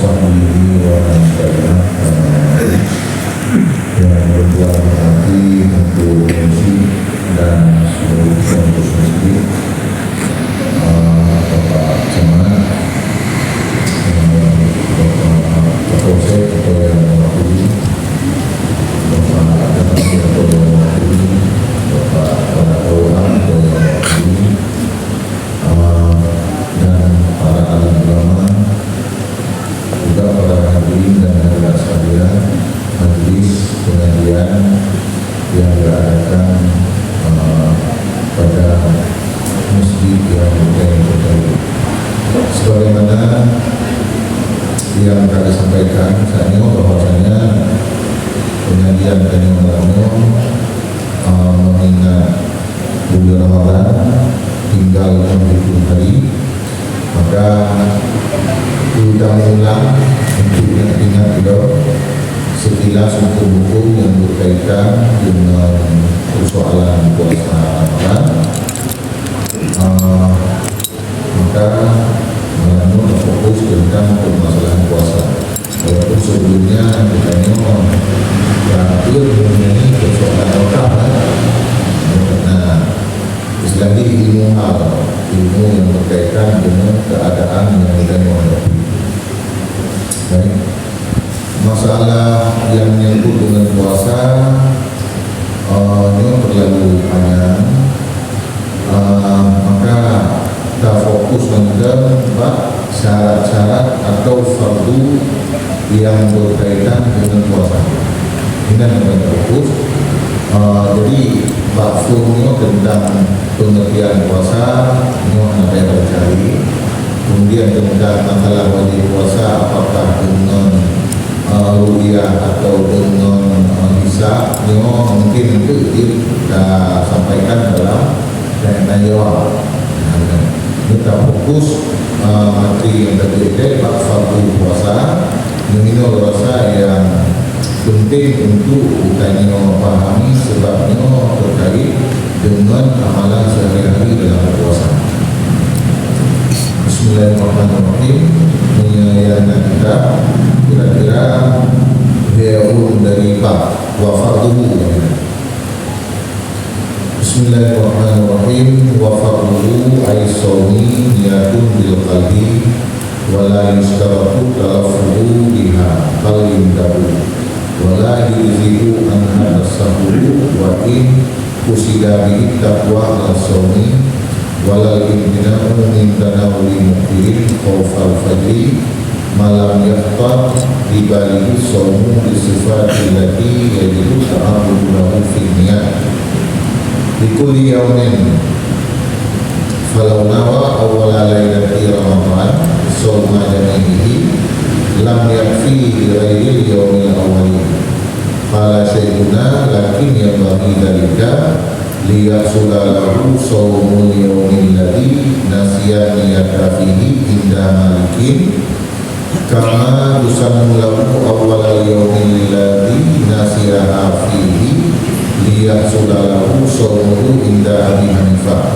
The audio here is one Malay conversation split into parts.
وصحبه ومن تبعه yang berbuat hati untuk musik dan seluruh kampus musik, Bapak Camat, Bapak Kapolsek atau yang mewakili, Bapak Kadang atau yang mewakili, Bapak Kadang atau yang mewakili, dan para alim ulama, juga para hadirin dan hadirat sekalian majelis pengajian yang diadakan pada masjid yang berbaik. Sebagaimana yang kami sampaikan saat ini bahwasanya pengajian kami mengingat bulan Ramadan tinggal 60 hari, maka diulang-ulang untuk ingat-ingat juga sekilas hukum-hukum yang berkaitan dengan persoalan puasa Ramadan. Maka menurut fokus tentang permasalahan puasa. Walaupun sebelumnya kita terakhir mengenai persoalan Ramadan. Nah, istilahnya ilmu yang berkaitan dengan keadaan yang kita menghadapi. Baik. Masalah yang menyangkut dengan puasa ini terlalu panjang, maka kita fokus tentang syarat-syarat atau fardu yang berkaitan dengan puasa. Ini yang kita fokus. Jadi maksudnya tentang pengertian puasa ini apa yang kita cari. Kemudian tentang masalah wajib puasa, apakah dengan ru'yah atau dengan hisab, mungkin itu kita sampaikan dalam tanya jawab. Kita fokus materi yang terdiri bab fardu puasa, mengenai puasa yang penting untuk kita memahami sebabnya terkait dengan amalan sehari-hari dalam puasa. Bismillahirrahmanirrahim. Menyayangkan kita kira-kira heun dari bab wa farduhu. Bismillahirrahmanirrahim. Wa farduhu ay sawmi niyatun bil qalbi wa la yustaratu talaffuhu biha bal yundabu wa la yuzidu an hadha sahuru wa in usida bihi taqwa al-sawmi walal imtina'u min tanawuli muqtirin khawfal fajri malam yaqtar dibalihi sawmu bisifati lati yajidu ta'abudu lahu fi'niyat likulli yawmin falau nawa awwala laylati Ramadan sawma jami'ihi lam yakfi ghairil yawmil awwali qala syaykuna lakin yambaghi dhalika liyasulalahu sawmul yawmil ladhi nasiya niyata fihi inda malikin kama tusannu lahu awwalal yawmil ladhi nasiya fihi liyasulalahu sawmul inda Abi Hanifah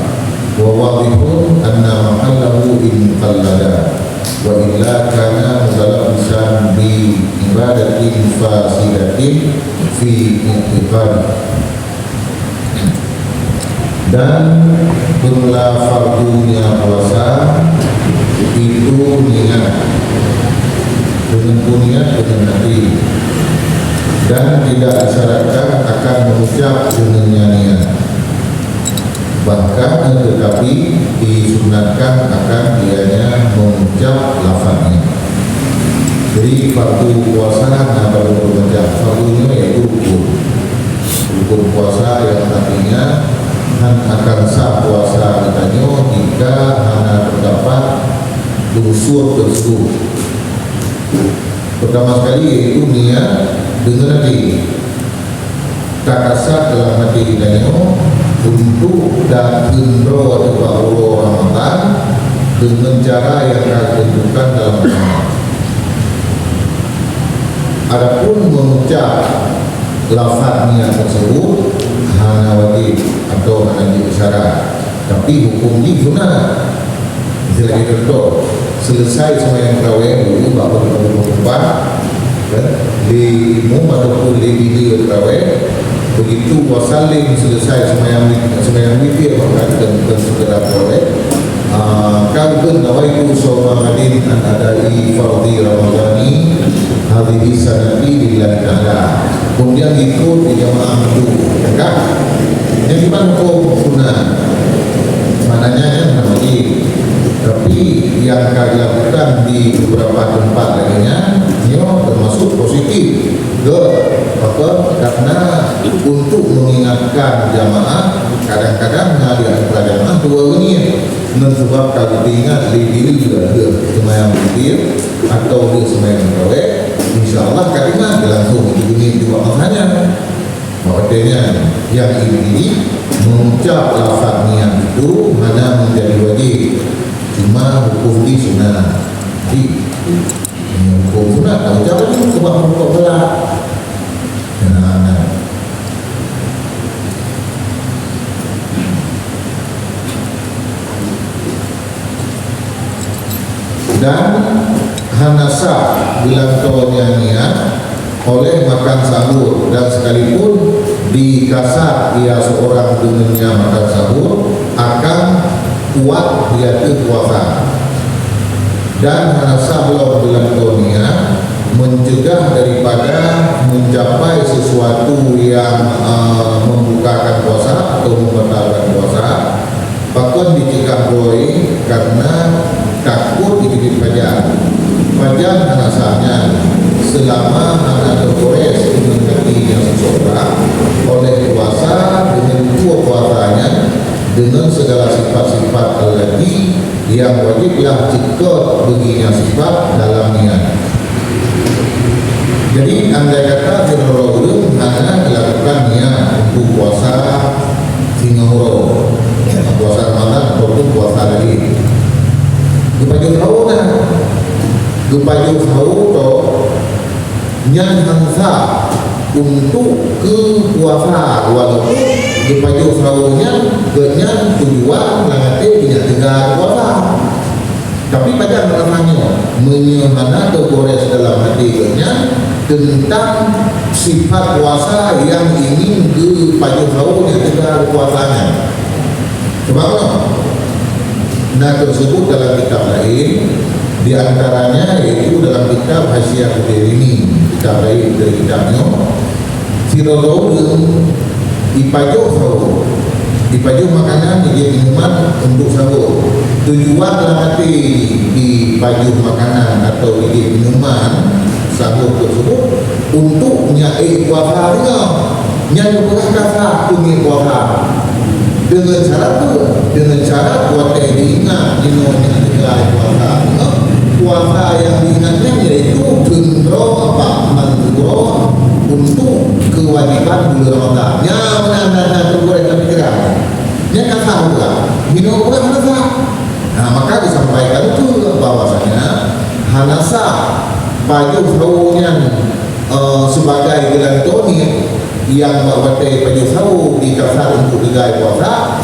wa wadihun anna mahallahu in qallada wa illa kana mutalabisan bi ibadatin fasidatin fi i'tiqad. Dan jumlah fardunya puasa itu niat dengan niat dengan hati dan tidak disyaratkan akan mengucap dengan niat, bahkan tetapi disunatkan akan dianya mengucap lafaznya. Jadi fardu puasa ada beberapa macam. Fardunya yaitu rukun puasa yang artinya akan sah puasa katanya jika hanya terdapat unsur tersebut. Pertama sekali yaitu niat dengan hati. Tak sah dalam hati katanya untuk dan indro atau Ramadan dengan cara yang ditentukan dalam Ramadan. Adapun mengucap lafaz niat tersebut hanya wajib atau hanya isyarat, tapi hukum ini sunat. Misalnya contoh, selesai sembahyang tarawih dulu baru imam ataupun lady dia terawih, begitu wasallim selesai sembahyang witir maka kita bukan segera terawih. Kalbun nawaitu sawma hadin an adai fardhi ramadhani hadhihi sanati lillahi ta'ala. Kemudian ikut di jamaah itu, kan? Yang dimana hukum sunnah, maknanya yang wajib. Tapi yang kami lakukan di beberapa tempat lainnya, termasuk positif. Apa? Karena untuk mengingatkan jamaah, kadang-kadang ada jamaah dua ini, menyebabkan kalau diingat diri juga dia sembahyang witir atau dia sembahyang tarawih, insyaallah kalimat langsung ini dua maknanya. Maksudnya yang ini mengucap lafaz niat itu mana menjadi wajib, cuma hukum di sunnah. Di hukum sunnah tak ucap itu sebab hukum belah. Dan hanasa bilang kawannya niat oleh makan sahur, dan sekalipun di kasar dia seorang dengannya makan sahur akan kuat dia puasa. Dan hanasa belum bilang kawannya mencegah daripada mencapai sesuatu yang membukakan puasa atau membatalkan puasa. Bahkan dicegah boy karena takut dikit pajak. Pajak alasannya selama anak tergores dengan kaki yang seseorang oleh puasa dengan dua puasanya dengan segala sifat-sifat allati yang wajiblah jika baginya sifat dalam niat. Jadi andai kata firman hanya dilakukan niat untuk puasa Singapura, puasa Ramadan ataupun puasa lagi. Dupaju tahu kan? Dupaju tahu to yang hangsa untuk ke puasa walaupun dupaju tahunya kenyang tujuan langate tidak tegar puasa. Tapi pada namanya menyemana tergores dalam hati kenyang tentang sifat puasa yang ingin ke paju tahu yang tegar puasanya. Sebab apa? Nah tersebut dalam kitab lain, di antaranya yaitu dalam kitab Hasyiah Kudirini, kitab lain dari kitabnya Firdaus dipajuk sahur, dipajuk makanan dia minuman untuk sahur. Tujuan dalam hati dipajuk makanan atau dia minuman sahur tersebut untuk nyai puasa nyai puasa tumi puasa. Dengan cara tu, dengan cara puasa diingat dinonya dengan puasa yang diingatnya yaitu tundro apa mandro untuk kewajiban bulan Ramadan. Yang mana tergolong dalam pikiran. Yang kata juga minum bukan hanasa. Nah maka disampaikan itu bahwasanya hanasa baju sahurnya sebagai gelar toni yang bawa teh baju sahur di kasar untuk digai puasa,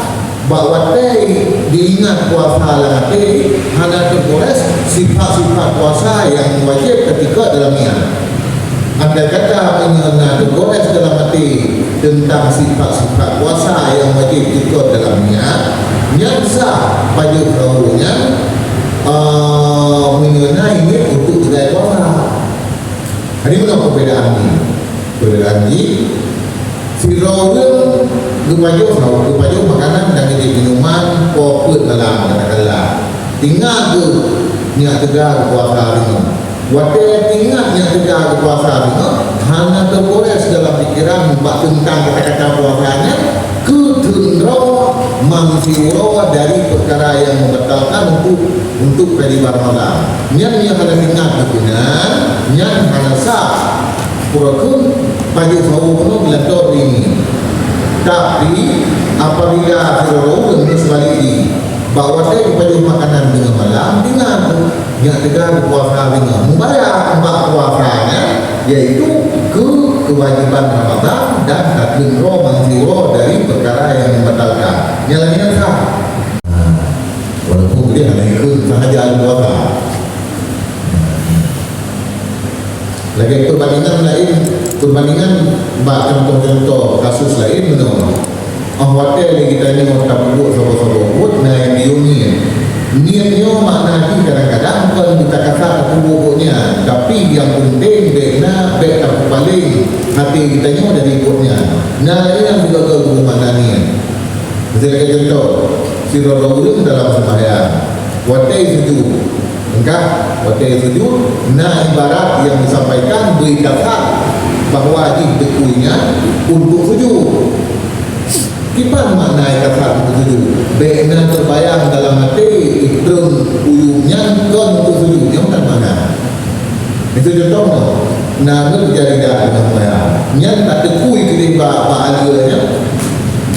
bawa teh diingat puasa lagi hanya tergores sifat-sifat puasa yang wajib ketika dalam niat. Andai kata mengenai tergores dalam hati tentang sifat-sifat puasa yang wajib ketika dalam niat sah baju sahurnya mengenai ini untuk digai puasa. Ini mana perbedaan ini? Perbedaan ini Firdaus dupaju makanan dan minuman pokok dalam katakanlah tinggal tu niat tegar puasa ini. Waktu tinggal niat tegar puasa ini hanya tergores dalam pikiran tentang kata-kata puasanya ketundro mangsiuro dari perkara yang membatalkan untuk peribar malam. Niat hanya tinggal kebenar, niat hanya sah puraku baju sahur penuh belator ini. Tapi apabila Firdaus dan sebalik bahawa saya baju makanan dengan malam dengan yang tegar puasa dengan membayar puasanya yaitu kewajiban Ramadan dan takdiro mangziro dari perkara yang membatalkan. Yang lainnya sah. Walaupun dia hanya ikut sahaja puasa. Lagi perbandingan lain, perbandingan contoh-contoh kasus lain menurut hotel yang kita ni orang tabuk sabuk-sabuk nah yang diungi niatnya makna ni kadang-kadang bukan kita kata tabuknya, tapi yang penting bekna bek tak paling hati kita ni dari ikutnya. Nah ini yang juga ke makna ni. Misalnya contoh si Rasulullah dalam sembahyang watai sujud engkau watai sujud nah ibarat yang disampaikan berkata bahawa dikuinya untuk sujud. Kipan makna kata untuk sujud bekna terbayang dalam hati ikram uyunya kan untuk sujud yang kan mana itu contohnya nah berjadi dah dengan sembahyang yang tak tekui kini ba'aliyahnya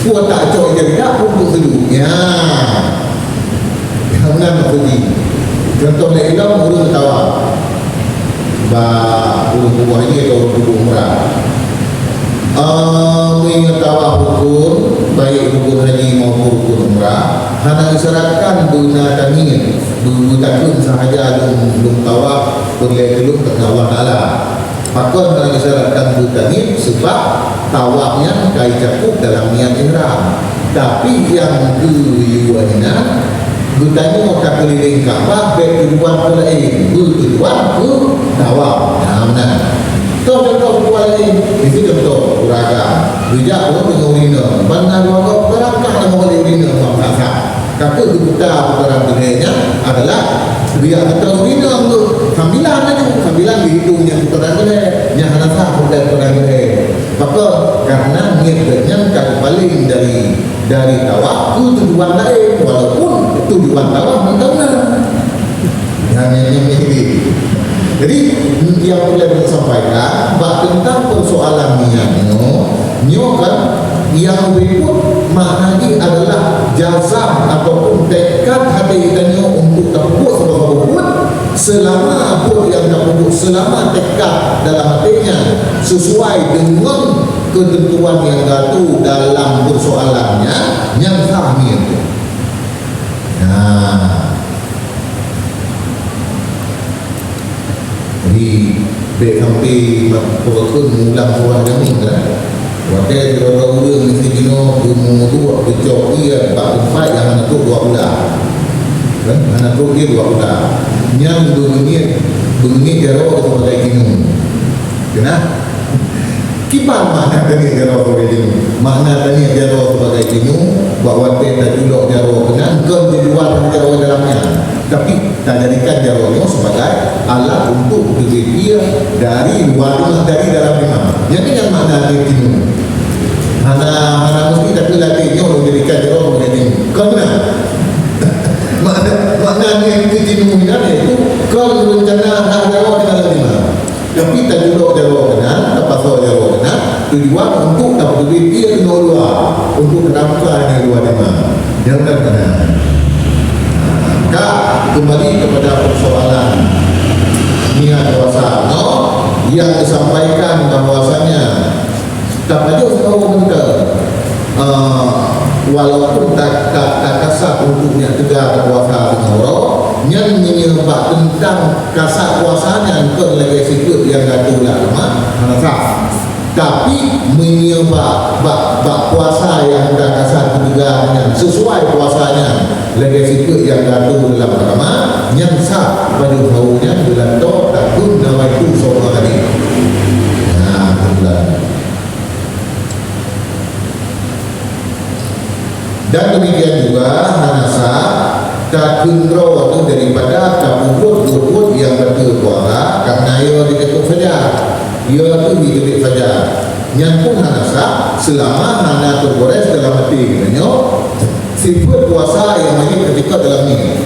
kuat tak cok jadi dah untuk sujud ya yang mana maksudnya contoh lain dah urus tawa urus bubuh haji atau urus bubuh umrah mengetahui hukum baik hukum haji maupun hukum umrah hanya disyaratkan guna tamin takun sahaja belum tawaf boleh belum kepada Allah Ta'ala maka hanya disyaratkan guna tamin sebab tawafnya kait cakup dalam niat ihram tapi yang kuyuannya gutanya tak keliling Kaabah baik tujuan ke lain tujuan ke tawaf benar contoh lain itu contoh uraga bijak orang dengan urina bandar warga berangkat dengan urina maka kata kita putaran dunia adalah dia kata urina untuk sambilan aja sambilan dihitungnya putaran dunia yang hanya sah putaran dunia maka karena niatnya kan paling dari tawaf ke tujuan lain walaupun tujuan tawaf benar yang ini. Jadi yang boleh disampaikan tentang persoalan nyo kan yang berikut maknanya adalah jazam ataupun tekad hati kita untuk tabuk sebab selama pun yang tabuk selama tekad dalam hatinya sesuai dengan ketentuan yang jatuh dalam persoalannya yang sah itu. Nah di BKP berkun mulang orang jamin kan wakil orang-orang mesti dino umur tu kecok ia bak tempat yang anak tu 2 bulan kan anak tu dia 2 bulan yang berminit jaro sebagai kinu kena kipan makna tadi jaro sebagai kinu makna tadi jaro sebagai kinu buat wakil tak julok jaro kena kan dijual jaro dalamnya tapi tak jadikan jaronya sebagai alat untuk dia dari luar rumah dari dalam rumah. Jadi yang mana dia kini? Mana mesti tapi lagi dia orang jadikan jaro sebagai kini. Kerana makna yang kini itu kalau rencana hak jaro di dalam rumah. Tapi tak julok jaro kena, tak pasal jaro kena tujuan untuk dapat duit dia di luar untuk kenapa di luar rumah. Jangan kena. Kembali kepada persoalan niat puasa yang disampaikan bahwasanya tak wajib tahu kita walaupun tak kasar untuk niat tegak puasa dengan orang yang menyebab tentang kasar puasanya ke lagi sikit yang gaduh lama hanasah tapi menyebab bak puasa yang dah kasar tegaknya sesuai puasanya lagi sikit yang gaduh dalam agama yang sah pada baunya bulan tok takun nawaitu seorang hari nah bulan dan demikian juga hanasa takun roh itu daripada kabut yang berpuasa karena ia diketuk saja ia itu diketuk saja nyambung hanasa selama hana tergores dalam hati katanya sifat puasa yang menjadi ketika dalam ni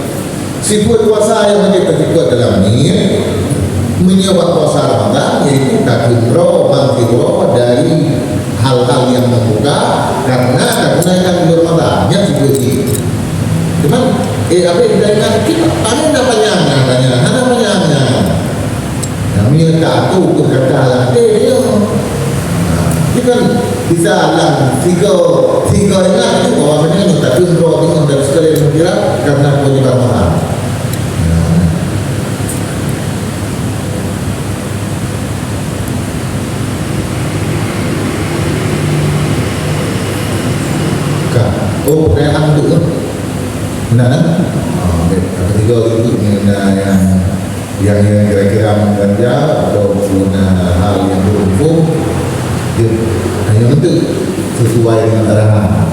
sifat puasa yang menjadi ketika dalam ni menyebab puasa Ramadan iaitu takun roh mangkiro dari hal-hal yang membuka karena kenaikan bulan Ramadan yang seperti cuman apa yang kita ingat kita tanya namanya kami tak tahu berkata dia kan bisa dalam tiga ingat itu bahawasanya tak tunduk dengan dari sekali mengira karena penyebab mahal Oh, perayaan itu kan? Benar kan? Ketiga itu yang kira-kira mengganjal ataupun hal yang berhubung, dia hanya bentuk sesuai dengan arahan.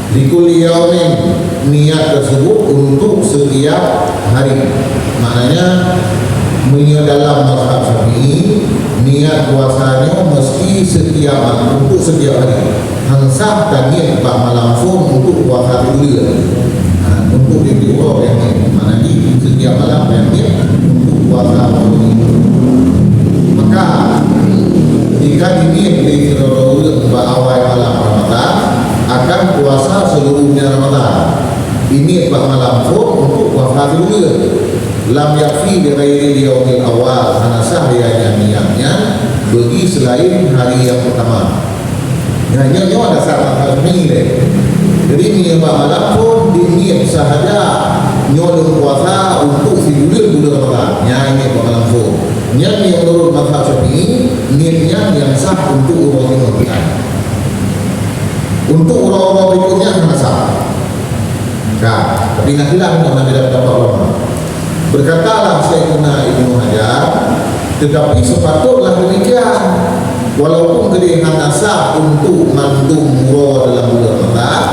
Likuli yaumin, niat tersebut untuk setiap hari. Maknanya dalam mazhab Syafi'i, niat puasanya mesti setiap hari, untuk setiap hari. Hansah dan niat bak malam pun untuk puasa bulan. Untuk di orang yang ni, maknanya setiap malam yang ni untuk puasa bulan. Maka jika diniat di bulan awal malam Ramadan, akan puasa seluruhnya Ramadan. Ini bak malam pun untuk puasa bulan. Lam yakfi bi ghairi yaumil awal, karena sahaya niatnya bagi selain hari yang pertama. Hanya ada syarat ini deh. Jadi ini bak malam pun diniat sahaja nyolong puasa untuk bulan Ramadan. Ini bak malam pun. Yang menurut mazhab Syafi'i, niatnya yang sah untuk orang yang untuk orang-orang berikutnya yang sah. Nah, tapi nantilah kita dapat ulama. Berkatalah Syekhuna Ibnu Hajar, tetapi sepatutlah demikian. Walaupun kedengaran nasah untuk mandum murah dalam bulan Ramadan,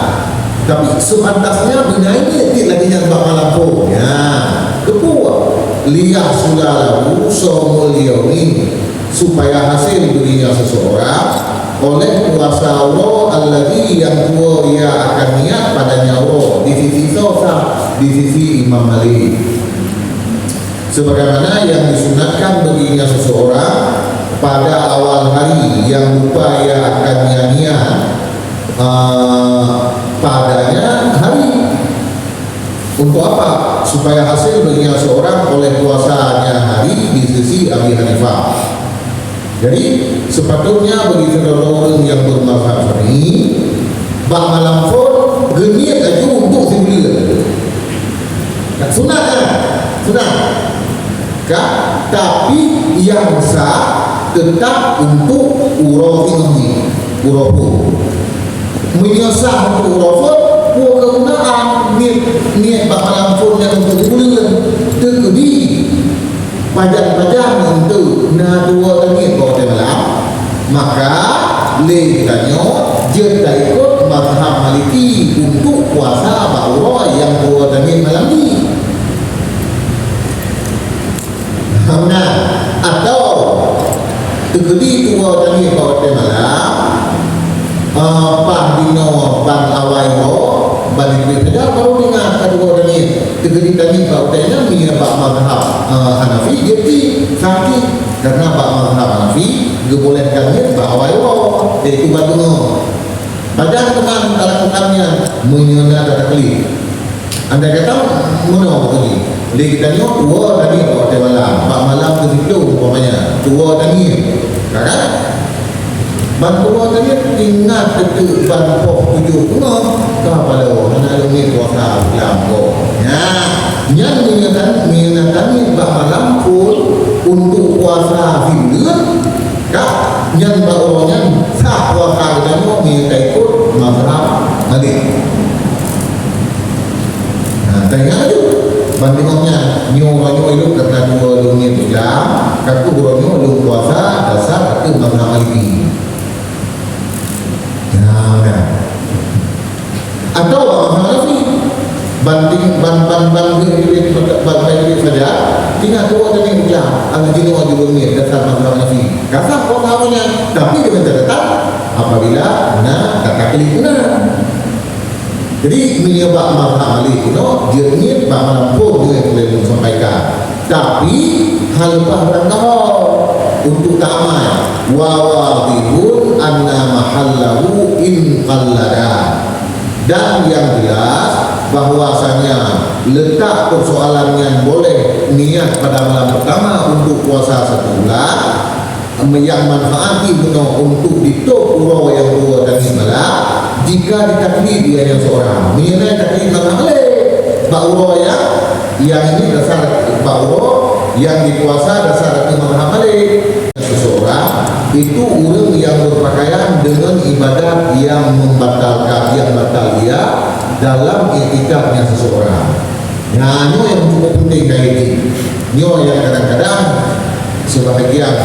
tapi sepantasnya menyanyi tidak lagi yang malam pun. Ya, kedua, liyah sudah lalu somul yaumi, supaya hasil dirinya seseorang oleh puasa Allah alladhi yang tua ia akan niat padanya Allah di sisi Sofah, di sisi Imam Malik, sebagaimana yang disunatkan baginya seseorang pada awal hari yang lupa ia akan niat padanya hari. Untuk apa? Supaya hasil baginya seorang oleh puasanya hari di sisi Abi Hanifah. Jadi sepatutnya bagi saudara-saudara yang bermazhab Syafi'i, bak malam pun geniat aja untuk sebulan. Sunat kan? Sunat. Kan? Tapi yang sah tetap untuk urafi, urafu. Menyesah untuk urafu, kegunaan niat bak malam pun yang untuk sebulan. Terkedi pajak-pajak untuk dua tadi pada malam, maka lekannya dia tak ikut mazhab Maliki untuk puasa ba'urah yang dua tadi malam ni. Nah, atau terkedi dua tadi pada malam, pandino ban awaiho balik saja baru dengar kedua tadi terkedi tadi pada ni bak mazhab Hanafi jadi sakit karena bak mazhab Hanafi dibolehkannya bahawa itu batu. Padahal teman lakukannya menyona data klik. Anda kata mana begini? Jadi kita ni dua tadi pada malam, bak malam ke situ umpamanya dua tadi, kan? Bantuan tadi ingat dekat ban pok 7 pun pada mana ni puasa lampu. Yang menyenangkan bak malam pun untuk puasa bulan, kak yang barunya sah puasa dan mau ikut mazhab Malik. Tanya tu bandingannya nyoba hidup karena dua dunia Islam, kaku buronyo lu puasa dasar itu mazhab Maliki. Atau mazhab Hanafi banding banding saja tinggal dua tadi Islam ada dino dunia dasar mazhab Hanafi. Kasar pokoknya tapi dengan catatan apabila kata klik jadi menyebab mazhab Malik itu jernih bak mampu dia boleh sampaikan. Tapi hal bahkan untuk tamat wa wadihun anna mahallahu in qallada, dan yang jelas bahwasanya letak persoalan yang boleh niat pada malam pertama untuk puasa 1 bulan yang manfaati benar untuk ditok urau yang dua dan malam jika ditakdir dia yang seorang mengenai takdir mazhab Malik ba'urah yang ini dasar ba'urah yang dipuasa dasar mazhab Malik seseorang itu orang yang berpakaian dengan ibadat yang membatalkan, yang batal dia dalam etikanya seseorang. Nah, ini yang cukup penting kayak ini. Ini yang kadang-kadang sebahagian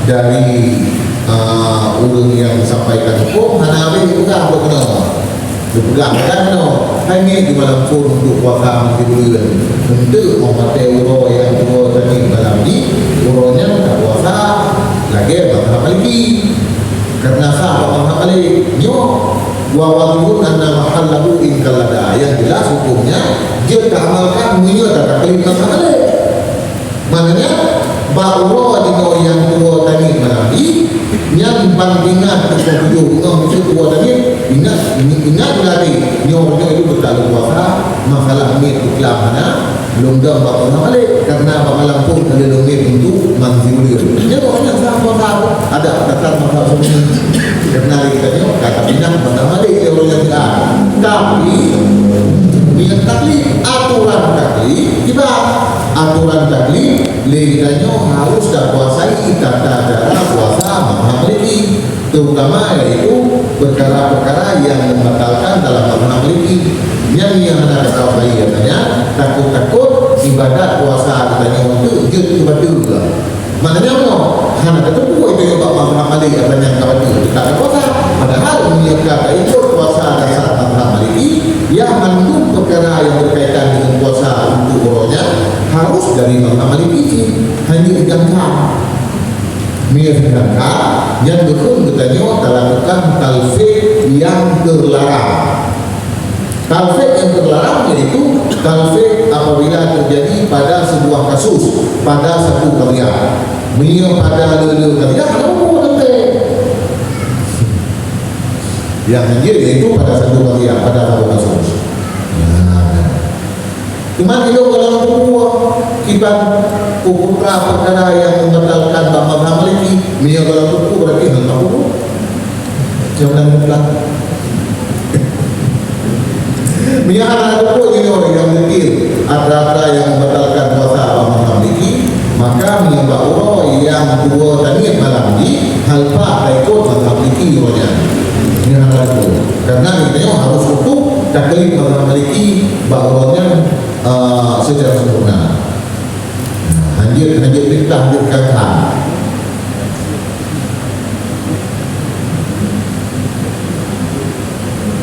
dari orang yang sampaikan hukum hanya ada dipegang dipegang kan hanya di malam pun untuk wakam bulan untuk memakai uro yang uro tadi malam ini uronya tak puasa lagi bakal lagi karena sah bakal lagi nyo wawalun anna mahallahu in kalada yang jelas hukumnya dia tak amalkan nyo tak kali bakal lagi maknanya bahawa di yang tua tadi malam ini yang bandingan dengan tua tadi ingat lagi nyonya itu bertalu puasa masalah mit iklam mana longgam bakal balik karena bakalan pun ada longgam untuk manziulir dia pokoknya sama ada kata masalah sebenarnya karena kita tengok kata pindah bakal balik dia orang yang tidak tapi niat taklif aturan taklif tiba aturan taklif leganya harus kuasai tata cara puasa Maliki terutama yaitu perkara-perkara yang membatalkan dalam Maliki yang ada kuasai katanya takut-takut ibadat puasa katanya untuk betul juga maknanya apa? Hanya ketemu itu yang Pak Maliki katanya betul tak ada puasa padahal niat kata itu puasa dasar Maliki yang mengandung perkara yang berkaitan dengan puasa untuk orangnya harus dari Maliki hanya digangkan yang betul katanya melakukan talfik yang terlarang. Talfik yang terlarang yaitu talfik apabila terjadi pada sebuah kasus pada satu karya. Pada lele karya kalau yang hadir yaitu pada satu karya pada satu kasus. Cuma itu kalau berbuah kibat putra perkara yang membatalkan Bama Maliki, dia kalau berbuah berarti hendak berbuah. Jangan bilang. Dia ada berbuah ini orang yang detail. Ada yang membatalkan puasa Bama Maliki, maka dia bawa yang dua tadi malam ini halpa ikut Bama Maliki orangnya. Dia ada berbuah. Karena kita harus untuk taklif Bama Maliki bawaannya secara sempurna. Hadir perintah dikatakan.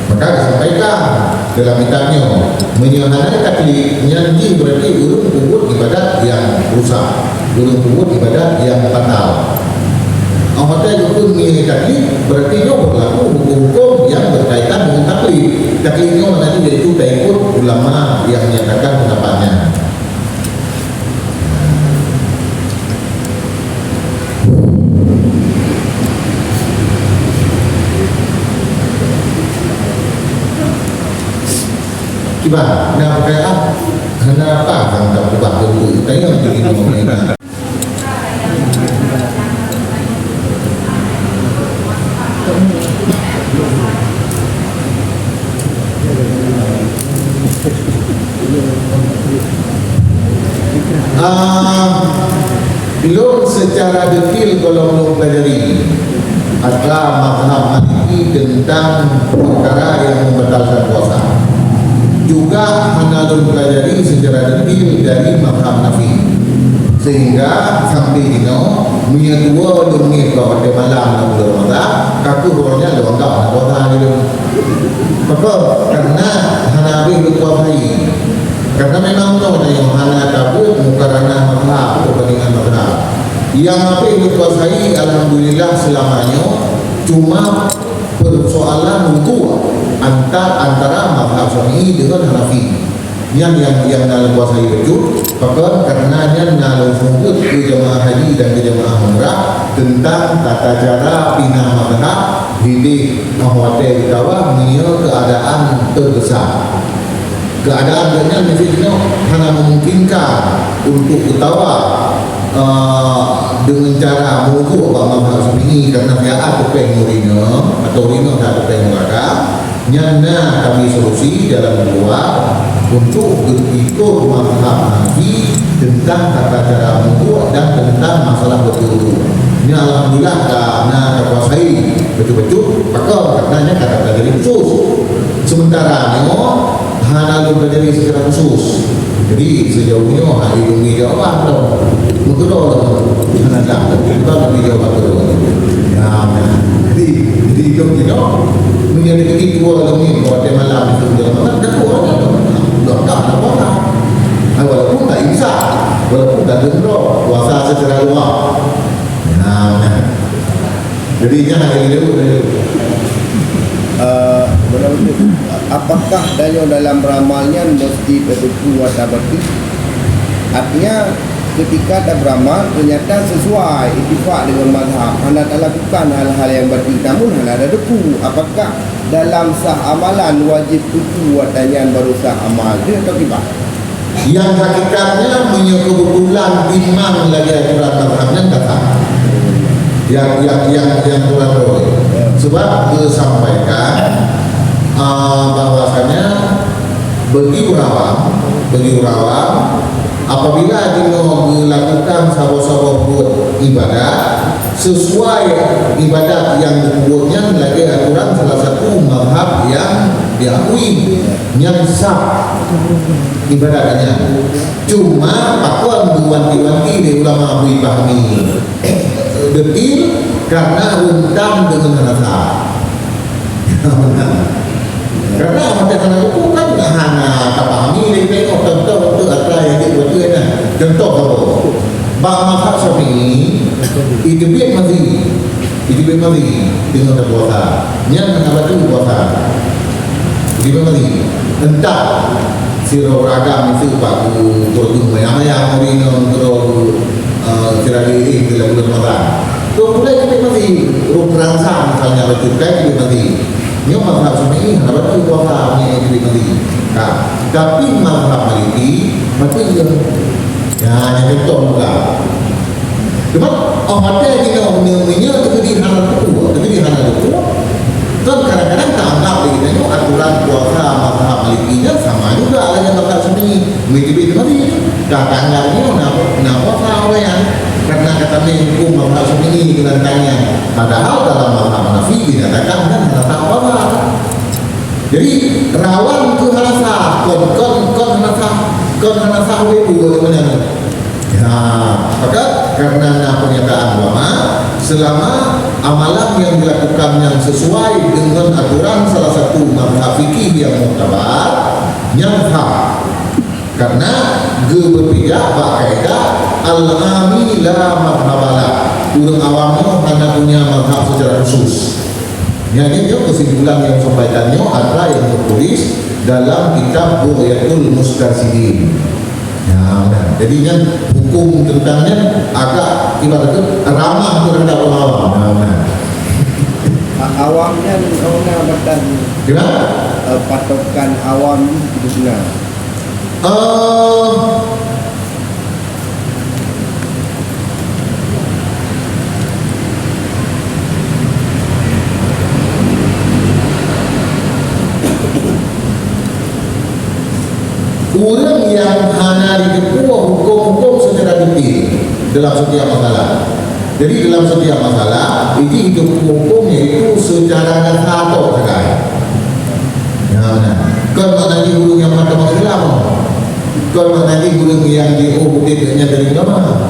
Maka disampaikan dalam kitabnya menyuarakan taklif nyanyi berarti urut kubur ibadat yang rusak, urut kubur ibadat yang batal. Hotel hukum ini taklif berarti dia berlaku hukum-hukum yang berkaitan dengan taklif. Taklifnya nanti yaitu ikut ulama yang menyatakan pendapatnya. Kibar, kenapa kamu tak berubah dulu? Tanya macam ini ngomongnya. Belum secara detail kalau belum pelajari adalah mazhab Maliki tentang perkara yang membatalkan puasa. Juga hanya belum pelajari secara detail dari mazhab Nafi. Sehingga sampai dino menyedua dunia pada malam dan bermata kaku orangnya lengkap nak puasa gitu. Maka karena hanya berpuasai. Karena memang tahu yang hanya kabut mukarana mazhab perbandingan mazhab. Yang apa yang dikuasai alhamdulillah selamanya cuma persoalan untuk antara mazhab Syafi'i dengan Hanafi. Yang dalam kuasai betul, maka karenanya dalam sungguh ke jemaah haji dan ke jemaah umrah tentang tata cara pindah mazhab di hotel kawah mengenai keadaan terbesar. Keadaan dengan misalnya hanya memungkinkan untuk ketawa dengan cara mengukur mazhab Syafi'i karena dia ada pengurina atau rino ada penguraka nyana kami solusi dalam keluar untuk berikut mazhab Hanafi tentang tata cara mengukur dan tentang masalah betul Ini alhamdulillah karena terkuasai betul-betul pakar katanya kata jadi khusus. Sementara nyo hana lu belajar secara khusus. Jadi sejauh ini hari ini jawab dong. Betul hana dah. Kita lebih jawab betul. Ya, jadi kita menjadi kedua lagi pada malam itu dia makan kedua dah apa. Walaupun tak bisa, walaupun tak dendro, puasa secara luar. Jadi jangan ini dulu. Apakah dalam ramalnya mesti berduku atau berduku? Artinya ketika ada beramal ternyata sesuai ittifaq dengan mazhab, anda tak lakukan hal-hal yang berduku namun anda ada duku. Apakah dalam sah amalan wajib duku atau baru sah amal dia atau tidak? Yang hakikatnya kebetulan imam lagi aturan mazhabnya kata yang kurang boleh. Sebab disampaikan bahwasanya bagi urawam apabila dia melakukan sabah-sabah buat ibadah sesuai ibadat yang dibuatnya lagi aturan salah satu mazhab yang diakui yang sah ibadahnya. Cuma pakuan wanti-wanti di ulama Abu Pahmi detil karena rentan dengan rasa. Karena macam itu kan hanya pahami dia tengok contoh untuk apa yang dia buat kan. Contoh apa? Bang mazhab Syafi'i itu biar mati dengan puasa. Yang mengabat itu puasa. Itu mati. Entah siro ragam itu baku turun yang hari untuk kira ini bila bulan Ramadan. Tuh mulai kita mati rup rangsang misalnya betul kan kita mati. Nyo mazhab Syafi'i apa tu puasa ni kita mati. Tapi mazhab Maliki mati je. Ya, yang betul juga. Sebab ada yang namanya terjadi hal itu. Kan kadang-kadang tak anggap kita ni aturan puasa mazhab Malikinya sama juga dengan mazhab Syafi'i. Begitu mati. Kadang-kadang nak puasa orang yang karena kata hukum mazhab Syafi'i dengan tanya. Padahal dalam mazhab Hanafi dikatakan kan tak apa. Jadi rawan ke rasa kon rasa itu bagaimana? Ya, maka karena pernyataan ulama selama amalan yang dilakukan yang sesuai dengan aturan salah satu mazhab fikih yang muktabar yang sah. Karena berpijak kaidah al-ami la mazhabala. Orang awamnya hanya punya mazhab secara khusus. Yang ini kesimpulan yang sampaikannya adalah yang tertulis dalam kitab Bughyatul Mustazidin. Ya, benar. Jadinya hukum tentangnya agak ibaratnya ramah terhadap orang awam. Ya, benar. Awamnya batas. Gimana? Patokan awam itu benar. Orang yang hanya dikepua hukum-hukum secara detail dalam setiap masalah. Jadi dalam setiap masalah itu hukum-hukumnya itu secara nasato sekali. Ya benar. Kan nanti guru yang mata Islam. Kan nanti guru yang diubahnya dari mana?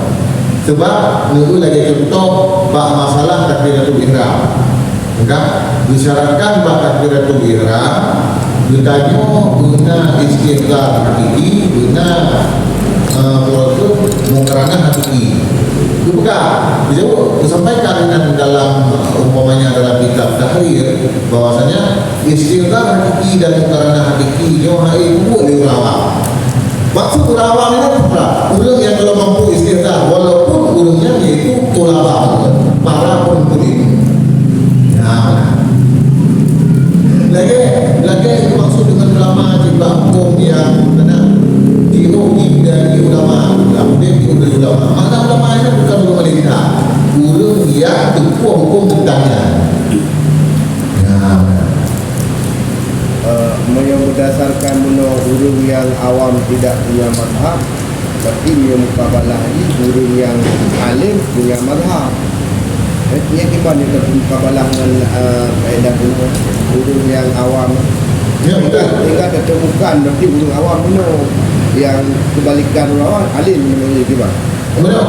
Sebab itu lagi contoh bab masalah takbiratul ihram. Enggak disyaratkan bab takbiratul ihram ditanya guna istighfar hakiki, guna mungkaranah hakiki. Itu bukan. Dijawab disampaikan dalam umpamanya dalam kitab Tahrir bahwasanya istighfar hakiki dan mungkaranah hakiki johai boleh ulama. Maksud ulama ini apa? Orang yang kalau mampu istighfar walaupun orangnya yaitu ulama para pembudi. Nah, lagi maksud dengan ulama juga hukum yang benar diuji dari ulama, kemudian diuji ulama. Mana ulama ini bukan ulama kita, guru yang tepuh hukum tentangnya. Yang berdasarkan guru yang awam tidak punya mazhab, berarti yang mukabalah ini guru yang alim punya mazhab. Artinya gimana terkabalah dengan kaedah urung yang awam. Ya betul. Tinggal ketemukan berarti urung awam benar. Yang kebalikan urung awam alim menurut gimana? Benar.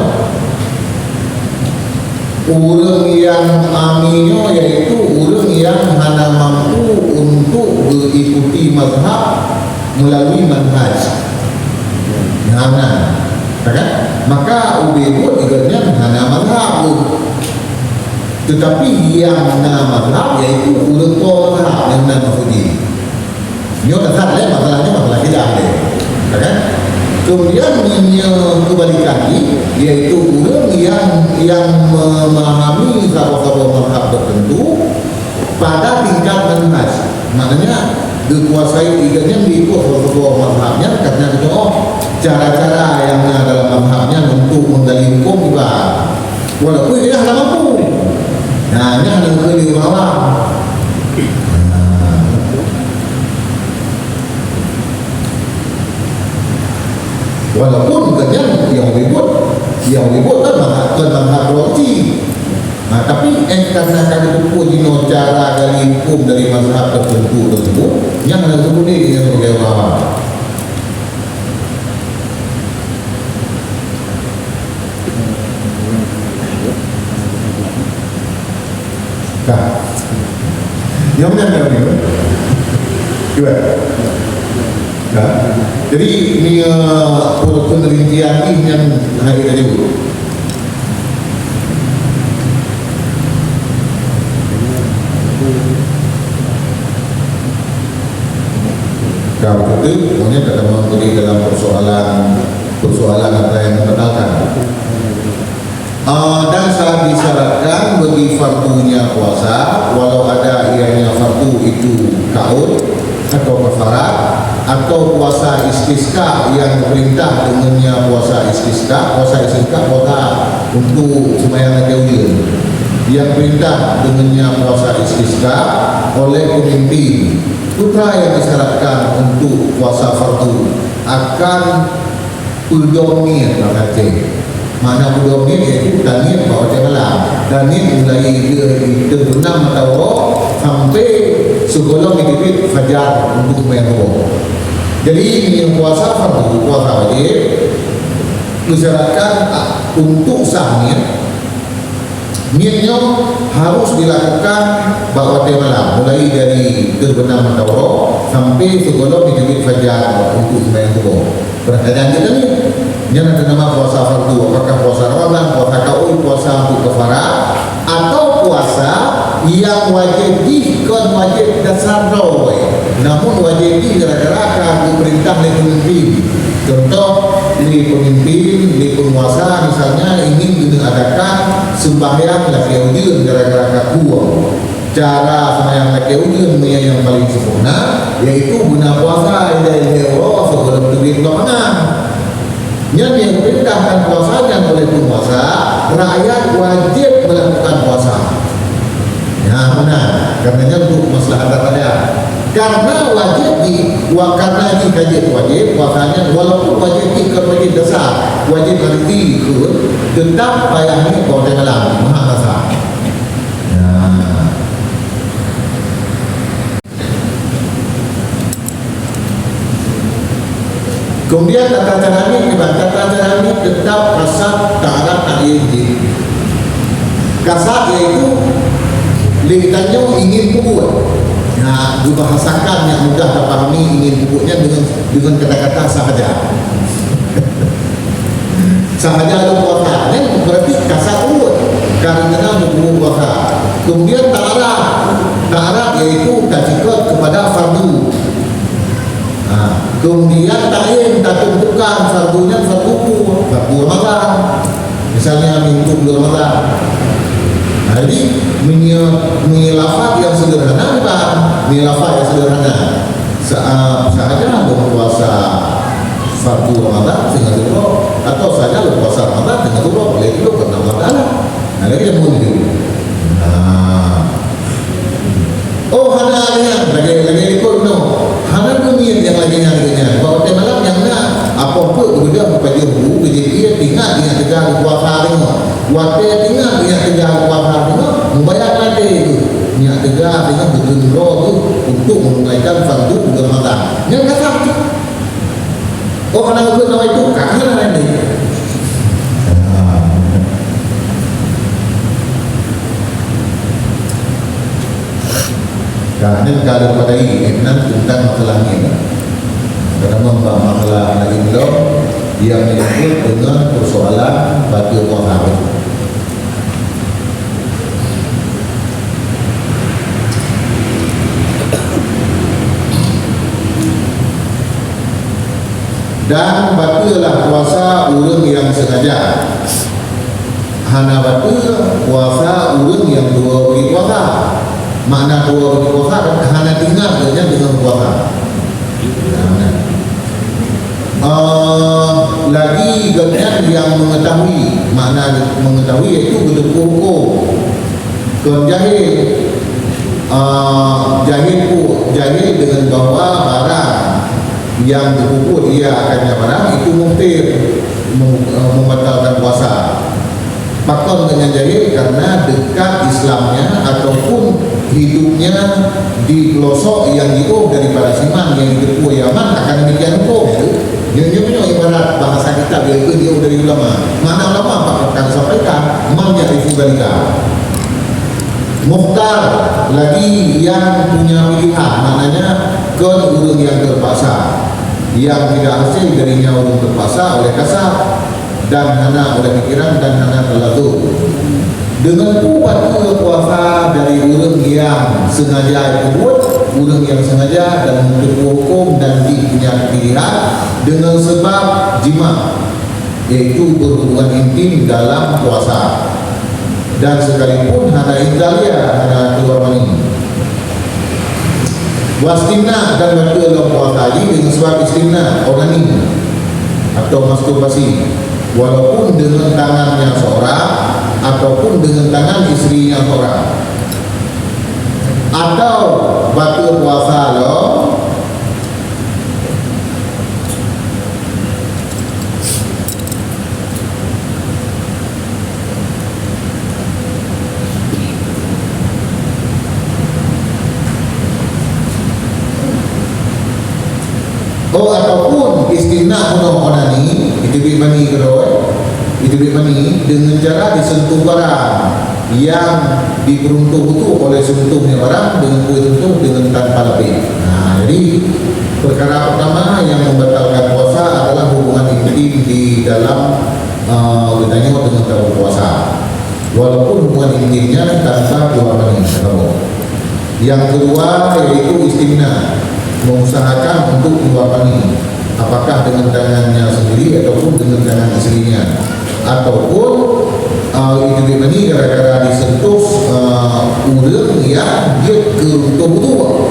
Urang yang aminyo yaitu urang yang hanya mampu untuk mengikuti mazhab melalui manhaj. Nah, kan? Maka ubebut ibaratnya hanya mazhab. Tetapi yang hanya mazhab yaitu urang to mazhab yang hanya mafudi. Nyo tak ada masalahnya masalah tidak ada. Kan? Kemudian yang kebalikan yaitu orang yang memahami sahabat-sahabat mazhab tertentu pada tingkat manhaj. Maknanya dikuasai tiganya diikut sahabat-sahabat mazhabnya karena itu cara-cara yang dalam mazhabnya untuk menggali hukum juga. Walaupun dia tidak mampu. Nah, ini ada keliru awam. Walaupun kerja yang ribut kan manhaj roti. Nah, tapi karena kami itu cara dari hukum dari mazhab tertentu tersebut yang ada seperti ini sebagai ulama. Nah, yang mana ni? Cuba. Nah, jadi ini penelitian ini yang hari tadi. Kalau itu, maknanya kita memberi dalam persoalan apa yang membatalkan. Dan saat disyaratkan bagi fardunya puasa, walau ada ianya fardu itu kaul atau kafarat atau puasa istisqa yang perintah dengannya puasa istisqa untuk sembahyang tahajud yang perintah dengannya puasa istisqa oleh pemimpin putra yang disyaratkan untuk puasa fardu akan uldomir mana uldomir iaitu danir bahawa malam danir mulai terbenam atau sampai sebelum dikit fajar untuk sembahyang. Jadi ini puasa fardu, puasa wajib disyaratkan untuk sah niatnya harus dilakukan bahwa malam mulai dari terbenam matahari sampai sebelum dikit fajar untuk sembahyang subuh. Pertanyaan kita ni, yang ada nama puasa fardu, apakah puasa Ramadan, puasa kaul, puasa untuk kafarat atau puasa yang wajib dikon wajib dasar doa namun wajib di gara-gara aku perintah oleh pemimpin. Contoh di pemimpin, di penguasa misalnya ingin mengadakan sembahyang laki ujun gara-gara kakuang. Cara sembahyang laki ujun yang paling sempurna yaitu guna puasa dari Allah sebelum terbit lapangan. Yang perintahkan puasanya oleh penguasa, rakyat wajib melakukan puasa. Ya benar, karenanya untuk masalah antara karena wajib karena ini kajian wajib puasanya walaupun wajib wajib dasar wajib berhenti ikut tetap payahnya pada malam maha dasar. Ya. Kemudian tata cara ini tetap kasat ta'arab ta'yid. Kasat iaitu lihatnya ingin pukul. Nah, dibahasakan yang mudah dipahami ingin pupuknya dengan kata-kata sahaja. Sahaja itu puasa, ini berarti kasar urut karena itu puasa. Kemudian ta'arab yaitu kajikat kepada fardu. Nah, kemudian ta'yin tak tentukan fardunya fardu Ramadan. Misalnya minggu Ramadan. Nah, jadi menyelafat yang sederhana bukan menyelafat yang sederhana sahaja berpuasa fardu Ramadan dengan dulu atau saja berpuasa Ramadan dengan dulu boleh itu karena Ramadan. Nah, lagi yang mau itu. Lagi ikut no. Hana dunia yang lagi nyarinya. Bahawa malam yang nak apa pun kemudian kepada ibu, jadi dia tinggal dengan tegak puasa hari. Waktu tinggal dengan tegak puasa hari Oh, anak ikut nama itu kakak lah ini. Karena kalau pada ini tentang masalah ini, karena membahas masalah lagi yang menyangkut dengan persoalan batu muhammad. Dan batu adalah puasa urang yang sengaja. Hana batu puasa urang yang dua beri puasa. Makna dua beri puasa dan hana tinggal dengan puasa. Lagi gabungan yang mengetahui, makna mengetahui iaitu berhukum. Kon jahil, jahil dengan bahawa barang yang dipukul dia akannya barang itu muftir, membatalkan puasa. Faktor dengan jahil karena dekat Islamnya ataupun hidupnya di pelosok yang jauh daripada Siman yang ditepuh Yaman akan demikian hukum. Dia punya ibarat bahasa kita dia itu jauh dari ulama. Mana ulama akan sampaikan menjadi dalika. Mukhtar lagi yang punya pilihan, maknanya ke urang yang terpaksa, yang tidak hasil darinya urang terpaksa oleh kasar dan hana oleh pikiran dan hana terlalu. Dengan batu puasa dari urang yang sengaja buat, urang yang sengaja dan untuk hukum dan punya pilihan dengan sebab jima, yaitu berhubungan intim dalam puasa. Dan sekalipun hana indalia, hana keluar mani. Wastimna dan batu dalam puasa ini dengan sebab istimna onani atau masturbasi, walaupun dengan tangannya seorang ataupun dengan tangan istrinya seorang. Atau batu puasa lo ataupun istimna onani itu bimani keroi itu bimani dengan cara disentuh barang yang diperuntuk itu oleh sentuhnya barang dengan kuih sentuh dengan tanpa lebih. Nah, jadi perkara pertama yang membatalkan puasa adalah hubungan intim di dalam dengan dalam puasa, walaupun hubungan intimnya tanpa keluar mani. Yang kedua yaitu istimna, mengusahakan untuk keluar mani, apakah dengan tangannya sendiri ataupun dengan tangan istrinya, ataupun itu mani gara-gara disentuh urang yang dia keruntuh betul.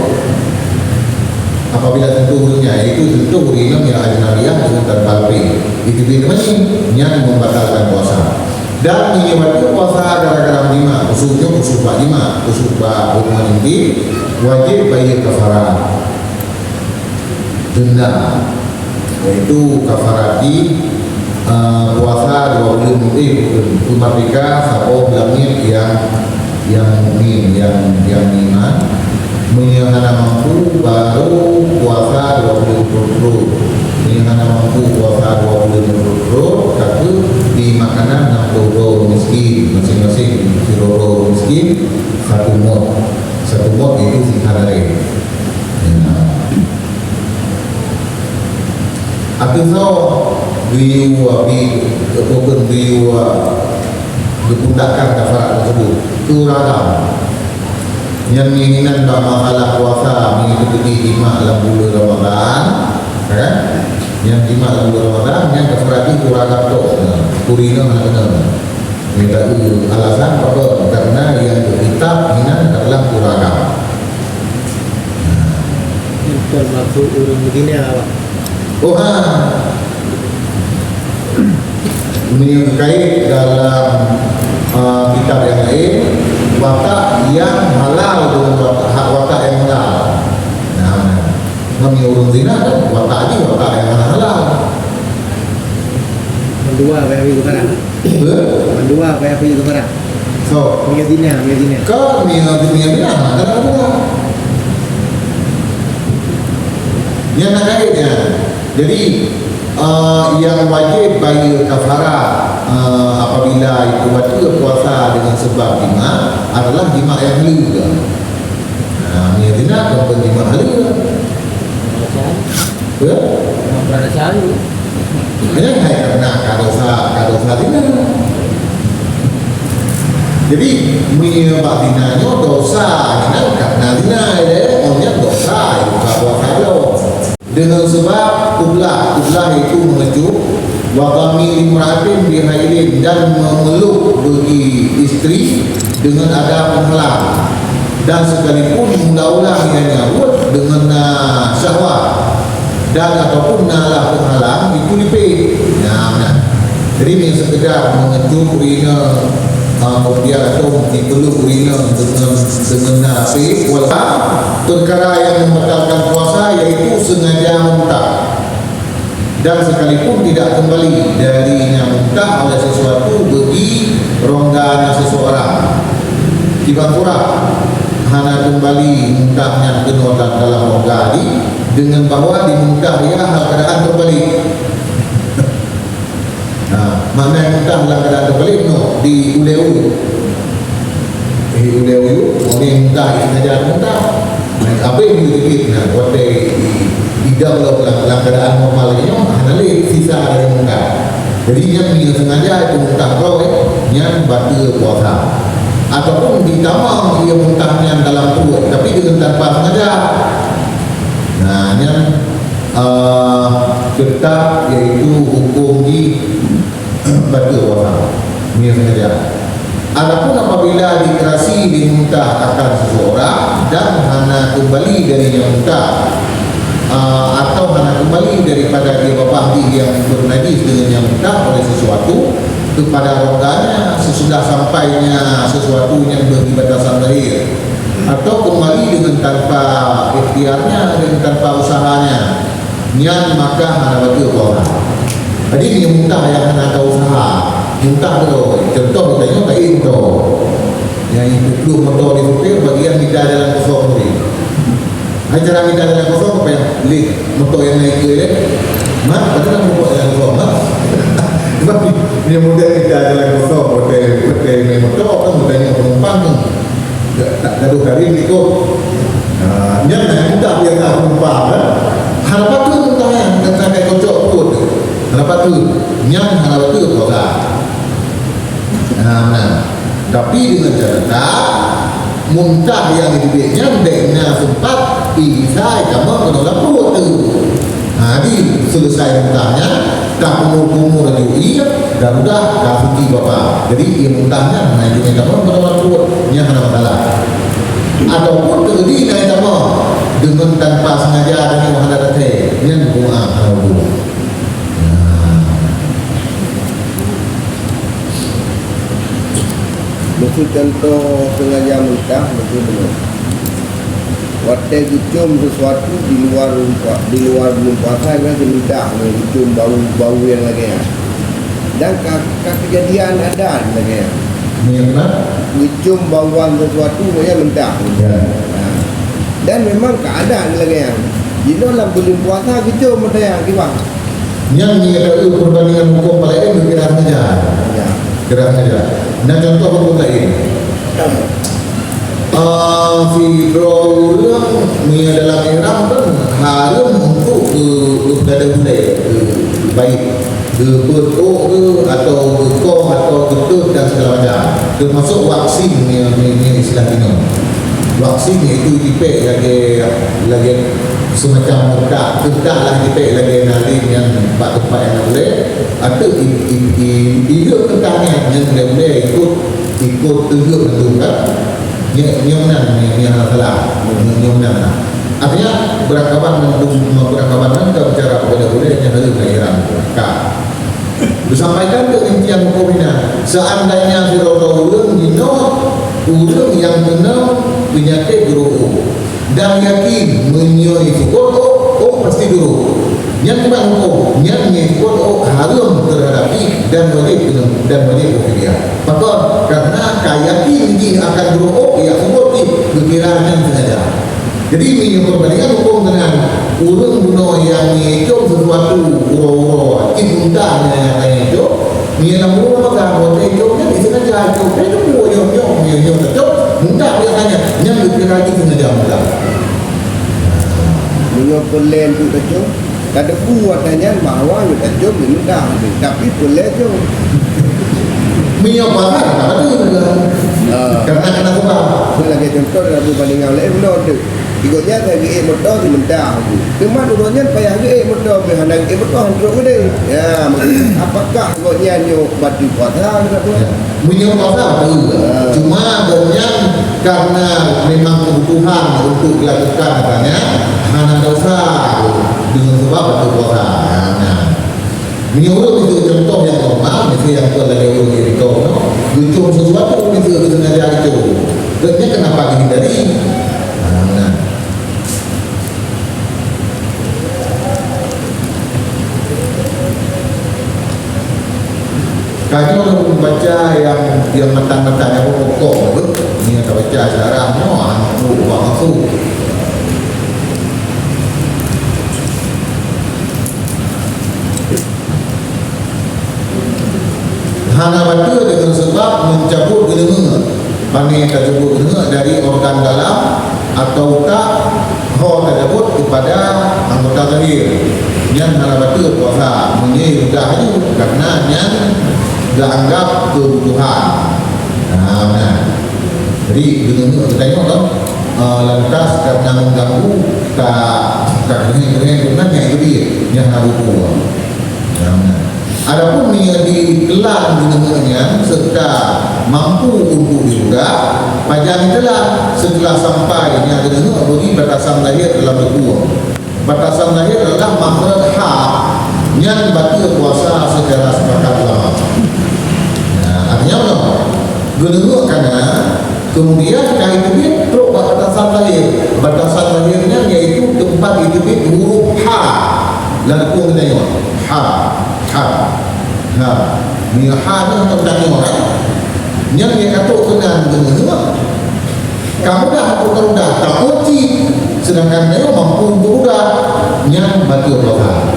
Apabila sentuh urangnya, yaitu sentuh urang yang ajnabiyah dengan tanpa lebih, itu mani yang membatalkan puasa. Dan menyebabkan puasa gara-gara lima, khususnya kusubah lima, kusubah hubungan intim, wajib bayar kafarah denda, yaitu kafarati puasa 20 menit merdeka sabo langit yang mukmin yang iman menyangana mampu baru puasa 20 menyangana mampu puasa 20 tapi di makanan 60 miskin masing-masing 60 miskin satu mod itu sehari. Atau bukan dipundakkan kafarat tersebut turada yang menginginkan masalah puasa mengikuti lima dalam bulan Ramadan, kan? Yang lima dalam bulan Ramadan yang kafarat itu turada tu kurina mana minta alasan apa? Karena yang kitab ini adalah turada. Itu maksud urang begini apa? Ini terkait dalam kitab yang lain, watak yang halal dengan watak yang halal. Nah, kami urang zina kan watak ini watak yang halal. Mendua apa yang itu kan? Mendua apa yang itu kan? So, Miyazinya. kau miyazinya ada apa? Yang nak kaitnya. Jadi yang wajib bayar kafarah apabila itu batal puasa dengan sebab jima adalah jima yang halal. Ni zina bukan jima halal. Ya? Berada cari. Hanya karena kadosa zina. Jadi menyebab zinanya dosa karena zina dia dosa itu puasa lo. Dengan sebab kublah itu mengejuk waqami imra'atin bihailin dan memeluk bagi isteri dengan ada penghalang, dan sekalipun mula-mula ia nyabut dengan syahwat dan ataupun nalah penghalang itu dipik. Jadi ini sekedar mengejuk urina kemudian atau dipeluk urina dengan nafik walaupun perkara yang membatalkan puasa iaitu sengaja muntah, dan sekalipun tidak kembali darinya muntah oleh sesuatu bagi rongganya seseorang tiba kurang hanya kembali muntahnya kena dalam rongga dengan bahawa dimuntah dia hal keadaan kembali. Makna muntah dalam keadaan kembali no di uleu orang muntah sengaja muntah apa yang dikit waktu tidak dalam keadaan normalnya hanya sisa dari muntah. Jadi yang sengaja itu muntah kau yang batal puasa, ataupun ditambah dia muntahnya dalam perut tapi dengan tanpa sengaja. Yang tetap iaitu hukum di batal puasa ini sengaja. Adapun apabila dikerasi dimuntah akan seseorang dan hanya kembali darinya muntah atau hanya kembali daripada dia bapak yang bernajis dengan yang muntah oleh sesuatu kepada rongganya sesudah sampainya sesuatu yang berbatasan lahir, atau kembali dengan tanpa ikhtiarnya dan tanpa usahanya, maka hanya batal puasa. Jadi dia muntah yang hanya ada usaha muntah tu, contoh tanya tak itu yang itu motor di supir bagian kita jalan kosong ni. Acara kita jalan kosong apa yang lift motor yang naik ke dia, mat pada nak buat jalan kosong mat. Sebab dia mudah kita jalan kosong, hotel motor kan mudahnya penumpang tu tak gaduh garing ikut. Yang mudah biar tak penumpang kan. Harapan tu muntah yang sampai kocok perut. Harapan tu yang harapan tu puasa. Tapi dengan catatan muntah yang dibiknya dengan sempat isai kamu menolak perut tu. Jadi selesai muntahnya tak umur rajui dan sudah dah suci bapa. Jadi ia muntahnya naik dengan kamu menolak perut yang ada masalah. Ataupun terjadi naik kamu dengan tanpa sengaja dan yang ada datang yang doa kalau Maksud contoh sengaja muntah maksud belum. Waktu dicium sesuatu di luar belum puasa kan tidak dicium bau yang lagi ya. Dan kejadian ada lagi ya. Dicium bauan sesuatu yang muntah. Ya. Dan memang keadaan lagi ya. Jika dalam belum puasa dicium muntah yang gimana? Yang ni ada perbandingan hukum paling berkira saja. Ya. Kira saja. Nah contoh hukum lain. Fibroulung ni dalam ihram kan harum untuk berada budaya baik berbetuk ke atau berkong atau getut dan segala macam, termasuk vaksin ni istilah ini. Vaksin itu dipek lagi semacam kedak lah dipek lagi naling yang tempat yang boleh atau hidup ketangnya yang boleh ikut tunjuk kan yang mana yang salah yang mana artinya berakaban kita bicara kepada boleh yang harus lahiran disampaikan ke intian hukumnya. Seandainya firaudah ulun yang kena penyakit geruk dan yakin menyoi fukul pasti geruk yang kena hukum yang fukul harum terhadapi dan wajib berfidyah. Maka karena yakin ini akan geruk ya fukul berkiranya sengaja. Jadi ini yang perbandingan hukum dengan ulun guna yang itu sesuatu uro-uro muntahnya yang itu dia nak buat apa kan buat itu kan itu kan jalan itu buat yo itu muntah dia tanya yang lebih lagi sengaja muntah Minyak pelan tu kacau. Kada buat tanya bahawa yo kacau mudah tapi pelan tu. minyak bakar apa tu karena sebab Lagi contoh dalam bandingan lain benar tu. Ikutnya saya motor tu mudah. Cuma dulunya payah motor behana motor handuk gede. Ya, apakah ikutnya nyo batu puasa tu? minyak bakar cuma banyak karena memang kebutuhan untuk dilakukan katanya hanya dosa dengan sebab batu puasa. Nah, minyak itu contoh yang normal, misalnya yang tu lagi orang itu, lucu sesuatu itu sengaja itu. Terusnya kenapa dihindari? Nah, kami kalau membaca yang matang-matang yang pokok, ini kita baca sekarang, buat masuk. Hana batu dengan sebab mencabut genenga, panggil tercabut genenga dari organ dalam atau tak ho tersebut kepada anggota zahir. Yang hana batu puasa menyudah itu karena yang dianggap kebutuhan. Nah, jadi genenga kita tengok kan lantas karena mengganggu tak dengan yang itu dia yang harus buat. Adapun yang dikelar dengannya serta mampu untuk juga pajang itulah setelah sampai yang dengar bagi batasan lahir dalam berdua. Batasan lahir adalah makhraj hak yang batal puasa secara sepakat ulama. Artinya apa? Dengar karena kemudian kait itu teruk batasan lahir. Batasan lahirnya iaitu tempat itu huruf ha. Lalu kita tengok ha. Nah, ni ha ni untuk tanya orang. Yang dia kata kena dengar. Kamu dah atau dah tak uji. Sedangkan dia mampu untuk dah yang batal puasa.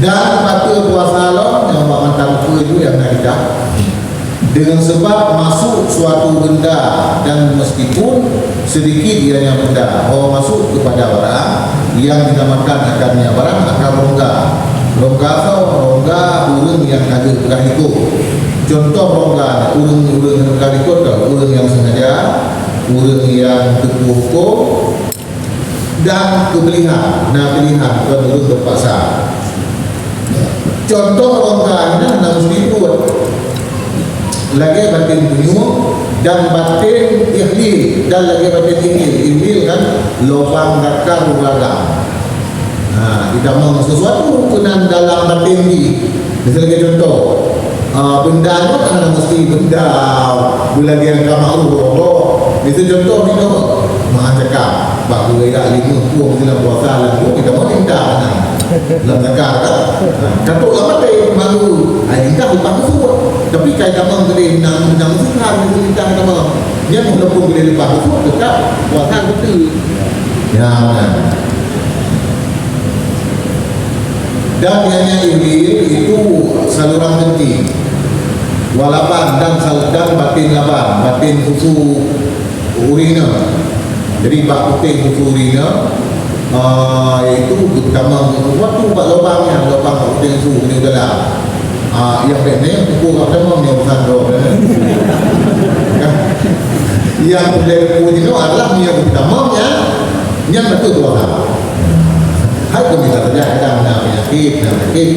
Dan batal puasa lo yang mantan itu yang nak dengan sebab masuk suatu benda dan meskipun sedikit ianya benda masuk kepada barang yang dinamakan akarnya barang akar rongga urang yang ada belah itu. Contoh rongga urang yang belah itu urang yang sengaja, urang yang teguh hukum dan kebelihan. Nah, pilihan bukan urang terpaksa. Contoh rongga ini mesti buat lagi batin bunyu dan batin ihlil dan lagi batin ihlil kan lubang dakar beragam. Kita mau sesuatu kena dalam batin ni. Misalnya contoh benda tu kan mesti benda bila dia kamu itu contoh ni tu maha cakap bab gaya 5 puang dalam puasa lalu kita mau tindak dalam dakar kan katuk apa teh malu tindak lepas tu tapi kait kamu gede nang sukan itu tindak kamu dia walaupun gede lepas tu tetap puasa betul ya dan hanya ini itu saluran kencing walapan dan batin laban batin susu urina jadi bak putih susu urina itu terutama waktu buat lubangnya lubang putih susu ni dalam yang benar pukul apa nama yang besar tu yang dari pukul itu adalah yang utamanya yang betul tuan hai pun kita saja ada penyakit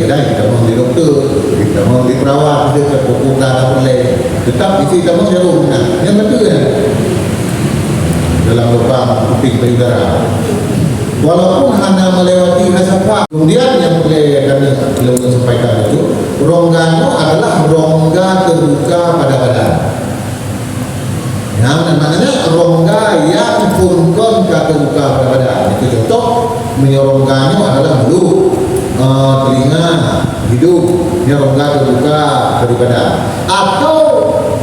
kadang kita mau di doktor kita mau di perawat kita pukul tak boleh tetap isi kita mau jarum yang betul ya dalam lubang kuping payudara walaupun hanya melewati hasafa kemudian yang boleh kami belum sampaikan itu rongga itu adalah rongga terbuka pada badan maknanya rongga yang purkon terbuka pada badan itu contoh menyorongganya adalah mulut telinga hidung yang rongga terbuka dari badan atau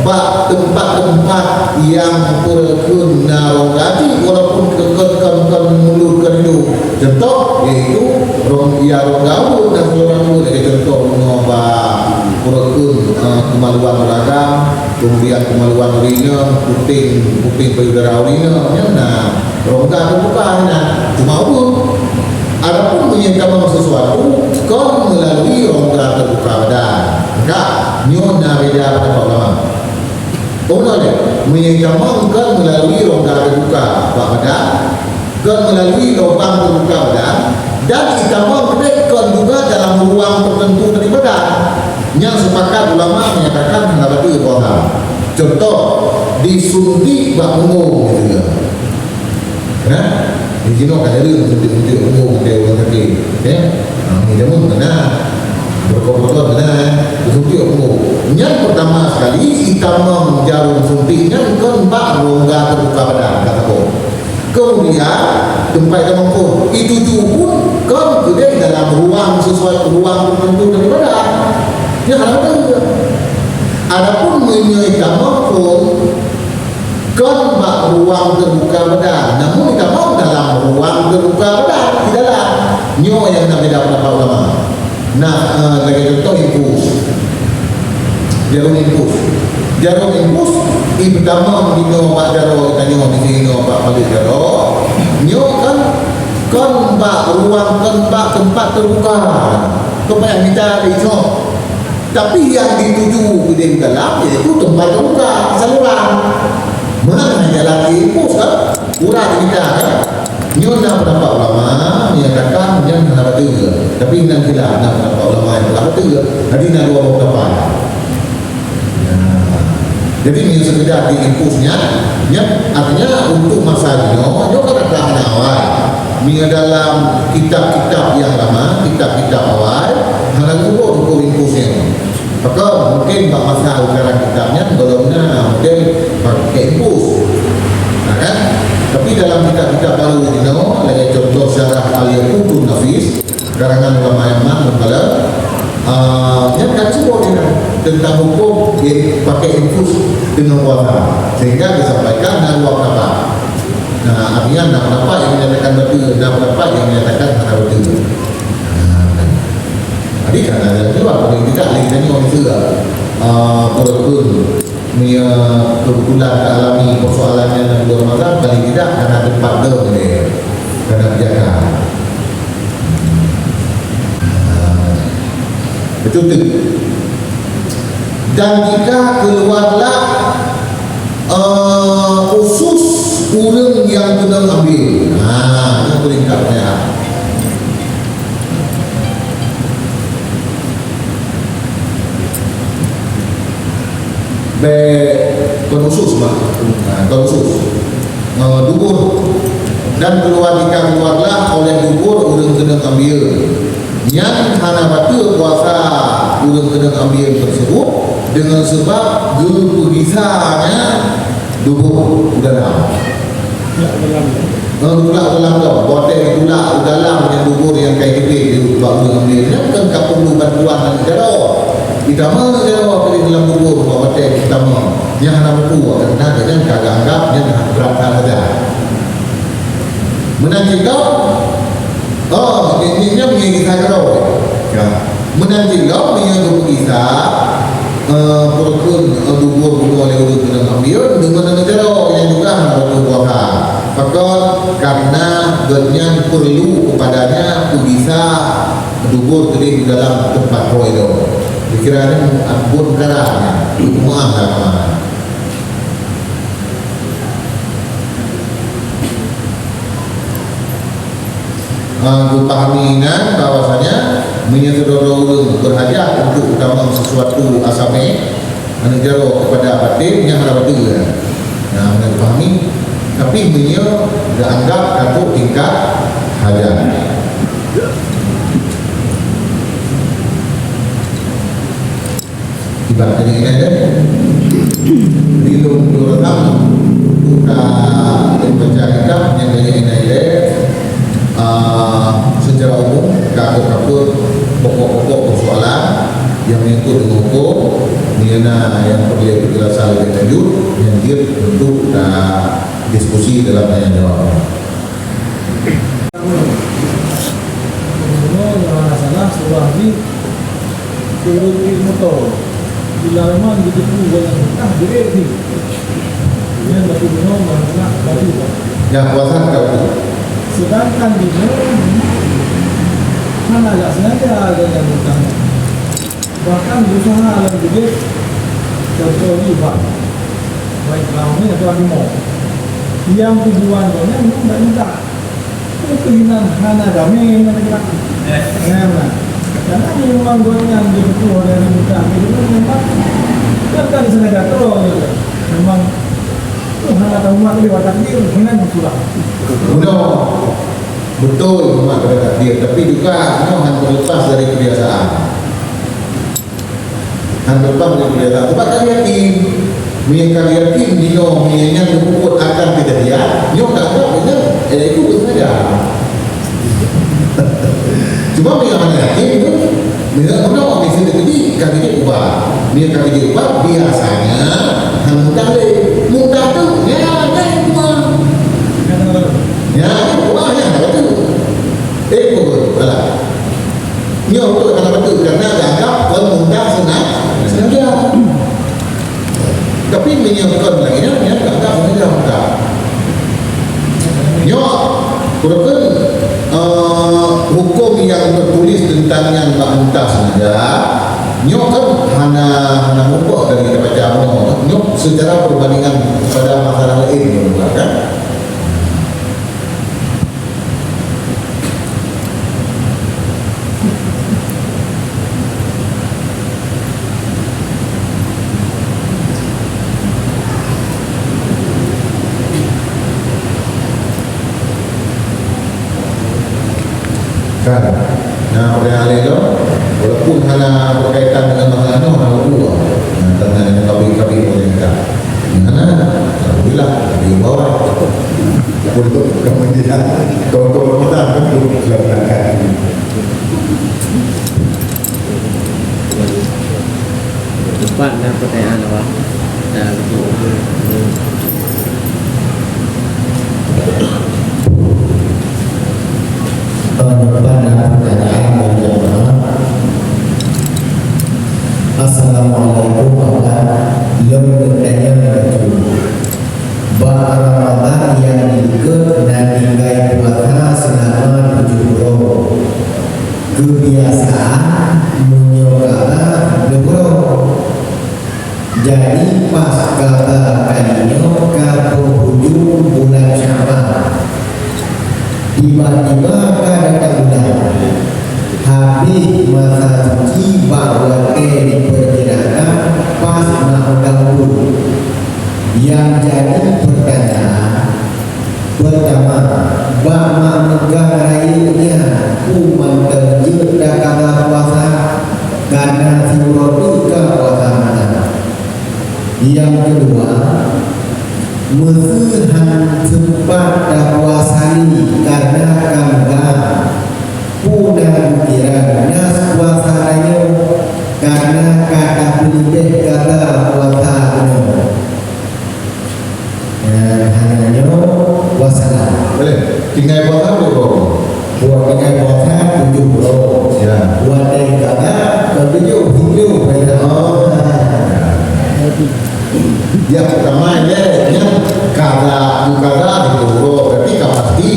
bak tempat-tempat yang perkun narong gaji walaupun kekan mulut itu contoh iaitu rong gaul dan orang dari contoh mengoba perkun kemaluan olahraga kemudian kemaluan urina puting payudara urina nah rongga terbuka cuma adapun menyatakan sesuatu kau melalui rongga terbuka badan enggak nyona beda pada ulama menyatakan kan melalui rongga terbuka badan kan melalui lubang terbuka badan dan ditambah kan juga dalam ruang tertentu dari badan yang sepakat ulama menyatakan hal itu boleh contoh disuntik bak umum gitu ya di sini kan ada suntik umum dia orang kaki ya ini jamun benar berkotor benar suntik umum yang pertama sekali hitam jarum suntiknya kan bak rongga terbuka badan kata kau kemudian tempat yang mampu itu juga pun kan gede dalam ruang sesuai ruang tertentu dari badan dia harapkan juga adapun menyaikan mampu kan bak ruang terbuka badan namun kita mau dalam ruang terbuka badan tidaklah nyo yang nak beda pendapat ulama nah lagi contoh infus jarum infus ini pertama nyo pak jaro kita nyo di sini nyo pak balik jaro nyo kan bak ruang kan bak tempat terbuka tempat yang kita itu tapi yang dituju di dalam iaitu tempat terbuka saluran mana jalan infus kan urang kita kan nyonya pendapat ulama menyatakan yang pendapat tiga tapi nanti lah pendapat ulama yang pendapat tiga jadi nak dua pendapat jadi ini sekedar di infusnya ya, artinya untuk masa nyo kan ada awal dalam kitab-kitab yang lama kitab-kitab awal hanya ukur infusnya maka mungkin bak masa sekarang kitabnya belumnya mungkin pakai infus kan tapi dalam kitab-kitab baru ini ada contoh syarah al-yaqutun nafis karangan ulama Yaman mengkala yang kan semua tentang hukum pakai infus dengan puasa sehingga disampaikan dan dua pendapat nah artinya enam pendapat yang menyatakan betul enam pendapat yang menyatakan tidak betul jadi karena ada juga paling tidak lainnya orang juga perkun kebetulan alami persoalannya dan dua mazhab paling tidak karena tempat dia karena menjaga betul dan jika keluarlah khusus orang yang kena ambil itu peringkatnya penusus dubur dan keluarlah oleh dubur orang kena ambil yang hana batu kuasa orang kena ambil tersebut dengan sebab gepegisahnya dubur dalam tulak botek tulak dalam yang dubur yang kayak gede dia buat orang ambil kan tak perlu bantuan dan negara kita mana negara di dalam dubur botek kita yang hana buku kerana dia kagak anggap yang berapa ada menanti kau ini mengisah kau menanti kau yang berkisah perkun dubur oleh urut dengan ambil dengan negara yang juga harus berbuat maka karena bernya perlu kepadanya bisa dubur di dalam tempat roh itu dikiranya ampun karanya maaf pahaminan bahwasanya menyedoro berhajat untuk utama sesuatu asame menjaro kepada batin yang ada batin nah menurut pahami tapi beliau dianggap satu tingkat hajat ibaratnya ini ada dilung durang buka membaca kitab yang ini ada secara umum katur-katur pokok-pokok persoalan yang mengikut dengan hukum yang perlu dijelaskan lebih lanjut yang dia untuk diskusi dalam tanya jawab. Yang salah sebuah di turun di motor di laman gitu pun banyak direk ni kemudian batu minum banyak batu Yang puasa kau tu. sedangkan di mana agak sengaja ada yang bertanya bahkan berusaha alam gede contoh ni Pak baik kami atau animo yang tujuannya memang tak minta keinginan hana kami yang kita karena memang goyang di betul dari muka itu memang kan sengaja terus memang hana tahu mak lewat takdir dengan sudah Betul memang pada takdir, tapi juga hanya terlepas dari kebiasaan. Terlepas dari kebiasaan. Sebab kami yakin, kami yakin Nino yang disebut akan kejadian, Nino tak tahu benar, itu saja. Cuma mereka mana yakin itu, mereka tahu mesti terjadi kami dia ubah. Mereka kami dia ubah biasanya mudah tu, ya ubahnya betul. Betul lah. Nyo betul kata betul karena dianggap mudah sengaja. Tapi menyebutkan lagi nya dianggap sengaja mudah. Nyo kurang hukum yang tertulis tentang yang mudah sengaja. Nyo kan hanya hukum dari kita baca nyo secara perbandingan pada masalah lain kan. Kan, nah oleh hal itu, walaupun hanya berkaitan dengan masalah dua, tentang dengan kabi mereka, mana, alhamdulillah, di bawah, untuk kemudian contoh kita untuk silakan. Cepat dan pertanyaan awak dan pertanyaan dari jemaah. Assalamualaikum warahmatullahi wabarakatuh. Ramadan yang ikut dan tinggal puasa selama 7 bulan. Kebiasaan menyokala 2 bulan. Jadi pas kata kalinya ke penghujung bulan Syawal. Tiba-tiba kadang bulan habis masa suci bahwa diperkirakan pas nak ganggu. Yang jadi pertanyaan pertama, bagaimana negara rayanya umat terjun dan kata puasa karena surau ke puasa mana. Yang kedua, Mesirhan sempat puasani karena kamga punan kira nas puasanya karena kata pilih kata puasa hanya puasa Boleh, tinggal puasa dulu. buat tinggal puasa 7 bulan Ya. buat dari kata ketujuh hidup Yang pertama ini kada itu berarti pasti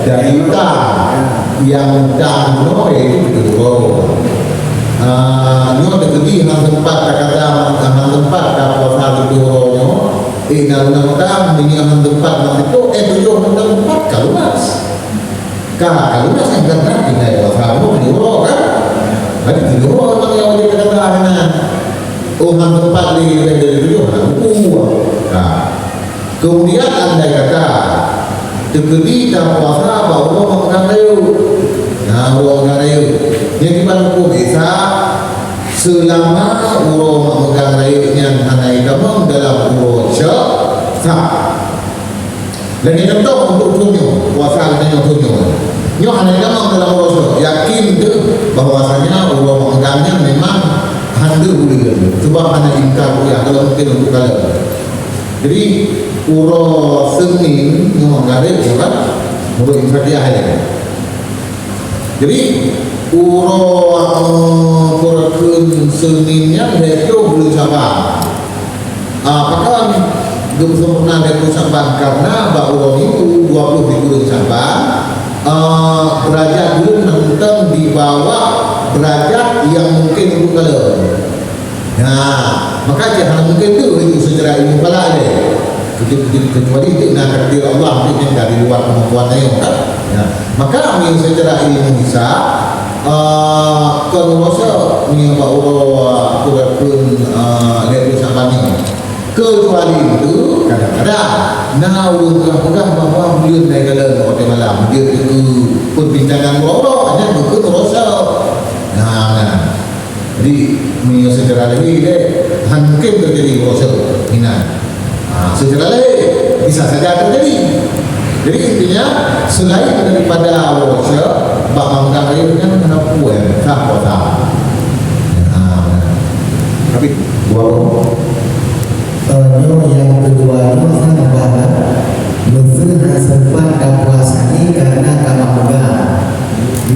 dari utang yang utang itu itu nyo deketi hang tempat kata hang tempat puasa itu nang utang ini hang tempat itu tujuh hang tempat kalau mas yang kan tinggal puasa itu kan ada itu orang yang dikatakan hang tempat di tujuh kemudian andai kata deketi dan puasa bawa mengenang rayu yang dimana hukum bisa selama urut mengenang rayu yang andai damang dalam urut sah dan ini contoh untuk tunjuk puasa dan yang tunjuk andai damang dalam urut yakin tu bahwasanya urut mengenangnya memang hang tu boleh sebab hanya ingkar ya kalau mungkin untuk kala. Jadi uro Senin yang mengalir kan mulut infadiah ini. Jadi uro korakun Seninnya itu belum sabar. Apakah belum sempurna dari sabar karena bahwa itu 20 ribu sabar. Derajat dulu nonton di bawah derajat yang mungkin untuk kala. Nah, maka jangan mungkin itu secara ilmu pala deh. Kecuali itu nak takdir Allah mungkin dari luar kemampuannya kan. Ya. Maka kami secara ilmu bisa kalau rasa ni bahawa kurang lebih sampai kecuali itu kadang-kadang nak pegang bahawa dia naik dalam hotel malam dia itu perbincangan bodoh hanya bukan rasa. Nah, jadi ni secara lagi deh mungkin terjadi rasa minat. Secara lain bisa saja terjadi. Jadi intinya selain daripada rasa bakal tak airnya kena puan tak kuasa. Tapi yang kedua itu sama banget Mungkin sempat dan puasanya karena kamu pegang.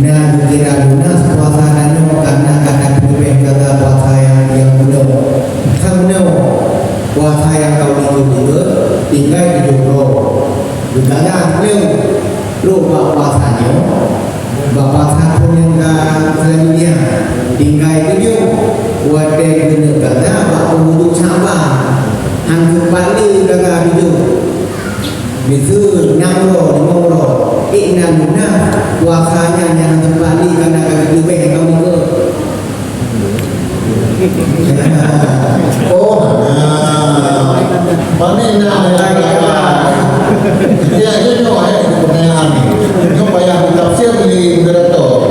Nah, kira lunas puasanya karena kata pilih kata puasa yang mudah. Kamu puasa yang kau itu tinggal di Joglo. Berjalan lu puasanya, bapak satu yang selanjutnya tinggal itu wadah guna kata bapak wudhu sabar. Hang kembali dengan itu. Itu nyamro di moro. Ikna guna puasanya yang kembali karena kagak lebih yang kau itu. oh, mana nak ya itu pertanyaan ni. Kau payah tafsir di moderator.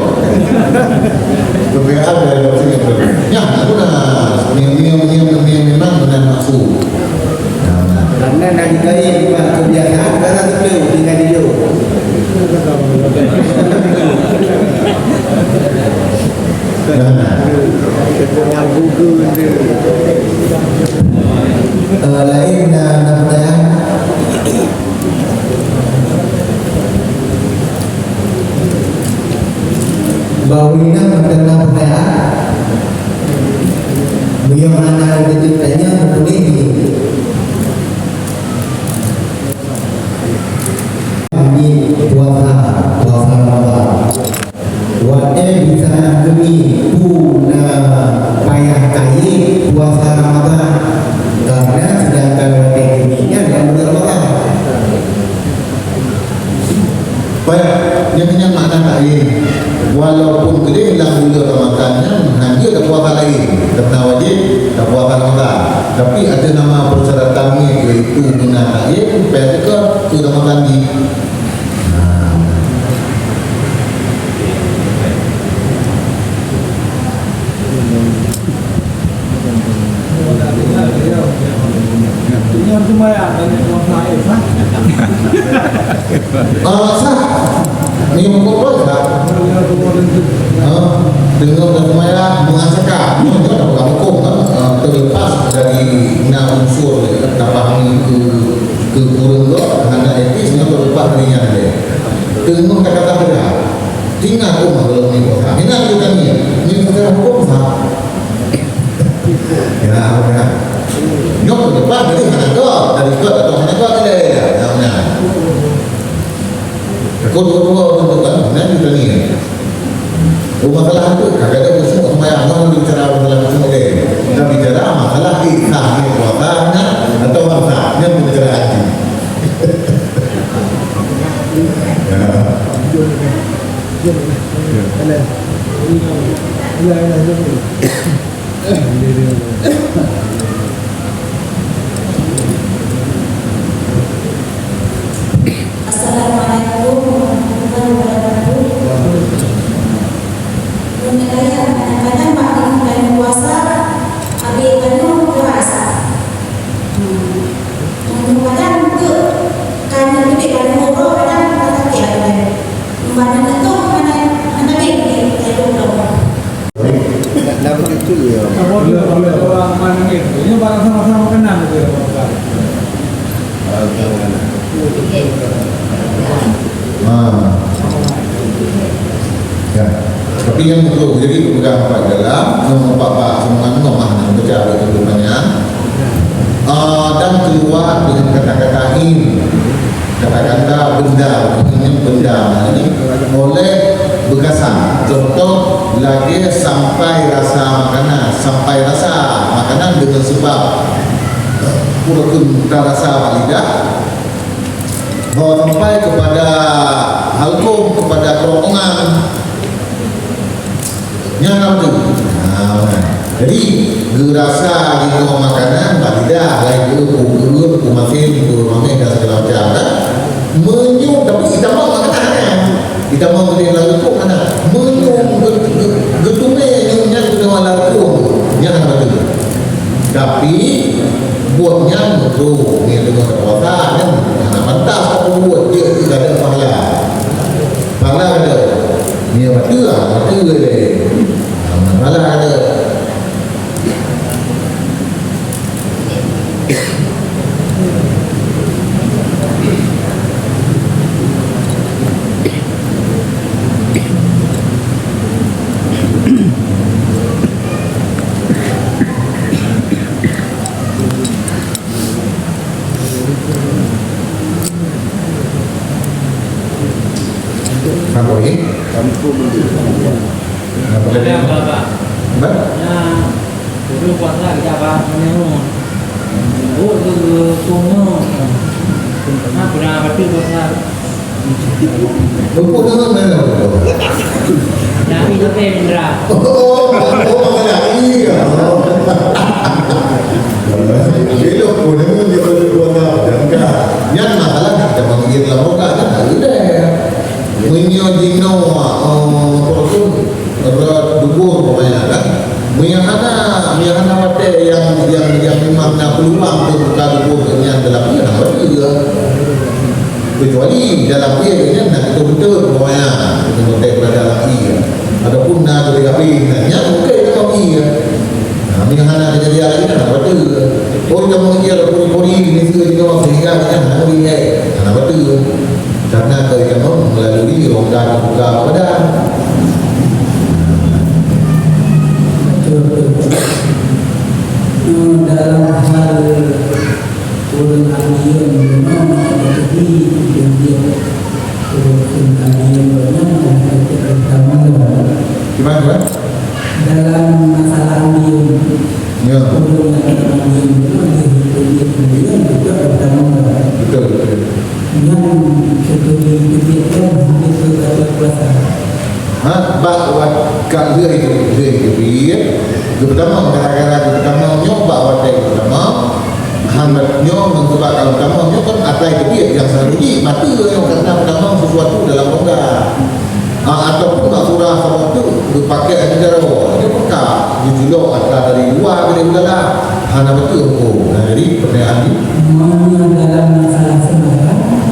Berbeza dari tafsir itu. Ya, aku nak memang benar maksud. Karena nak dikait bukan kebiasaan karena itu tinggal di jauh. Lain namanya bawina mengenal pertanyaan beliau anak ditanya boleh di puasa Ramadan wadah bisa demi puna payah kai puasa Ramadan karena sedangkan wadah ininya dalam bulan Ramadan. Baik, yang kenyang makna lain. Walaupun gede dalam bulan Ramadannya, nanti ada puasa lain. Karena wajib, ada puasa Ramadan. Tapi ada nama persyaratannya iaitu guna lain, perhatikan ke Ramadan di. Yang cuma ya, dan puasa air, Sah. Ini mengkopol tak? Dengan bersemayam mengasakan itu adalah hukum kan terlepas dari unsur tapahni ke kurung tu hanya etisnya terlepas darinya dia. Dengan kata-kata dia tinggal rumah dalam ni kota. Ini juga ni secara hukum sah. Ya, benar. Nyok terlepas dari mana tu? Dari kot atau mana kot dia? Namanya. Kedua-dua bentukan benar juga ni. Masalah itu kadang-kadang semua sembahyang orang bicara masalah semua dia. Kita bicara masalah ikhlas puasanya atau masalahnya bicara haji. Assalamualaikum warahmatullahi wabarakatuh. Mengenai kadang-kadang makan puasa, habis penuh keras. Kadang-kadang tu karena lebih kalau ngobrol kadang tak kira. Mana tu mana lebih itu dong. Nak begitu itu jadi pegang apa dalam membapak semuanya memahami bercara kehidupannya dan keluar dengan kata-kata ini kata-kata benda ini benda ini oleh begasan contoh lagi sampai rasa makanan dengan sebab pura-pura rasa lidah bahwa sampai kepada halkum kepada kerongkongan yang apa tu? Jadi gerasa gitu makanan lidah lain itu kulit kumasin kumamin dan segala macam kan menyu tapi kita mau makanan kita mau beli lagu tu mana menyu getume nyunya kita mau lagu yang apa tu? Tapi buatnya betul ni dengan kekuatan kan mantap aku buat dia tidak ada pahala ada ni mati deh pahala ada apa ni? Kampung Apa Tapi lagi? apa Pak? Apa? Ya, dulu puasa kita apa? Menemu. Oh, itu semua. Nah, pernah berarti puasa. Lupa dengan mana? Tapi itu Indra. Oh, masalah ini kan? Elok pun dengan dia berbuat jangan. Yang masalah kita panggil lamoga kan ada. Menyo dino proses dubur pokoknya kan. Miyahana mate yang memang nak peluang untuk buka dubur yang dalam dia nak dia. Kecuali dalam dia kan nak betul-betul pokoknya kita mate pada dalam dia. Adapun nak boleh api nak mungkin kalau dia. Miyahana jadi lagi kan betul. Oh kamu dia puri-puri ni juga sehingga kan dia nak betul. Karena kamu melalui rongga buka badan. Dalam hal turun angin jadi dia turun angin pertama Gimana? dalam masalah angin Ya, turun angin kemudian juga pertama betul. yang kedua itu dapat kuasa. Bawa kat dia itu dia. Pertama gara-gara pertama nyoba watai pertama hambatnya menyebabkan pertama kan atai dia yang selalu mati yang kena pertama sesuatu dalam rongga. Ataupun nak surah sama tu dipakai negara dia peka dijulok atas dari luar dari dalam hana betul jadi pertanyaan ni Dalam masalah sembahyang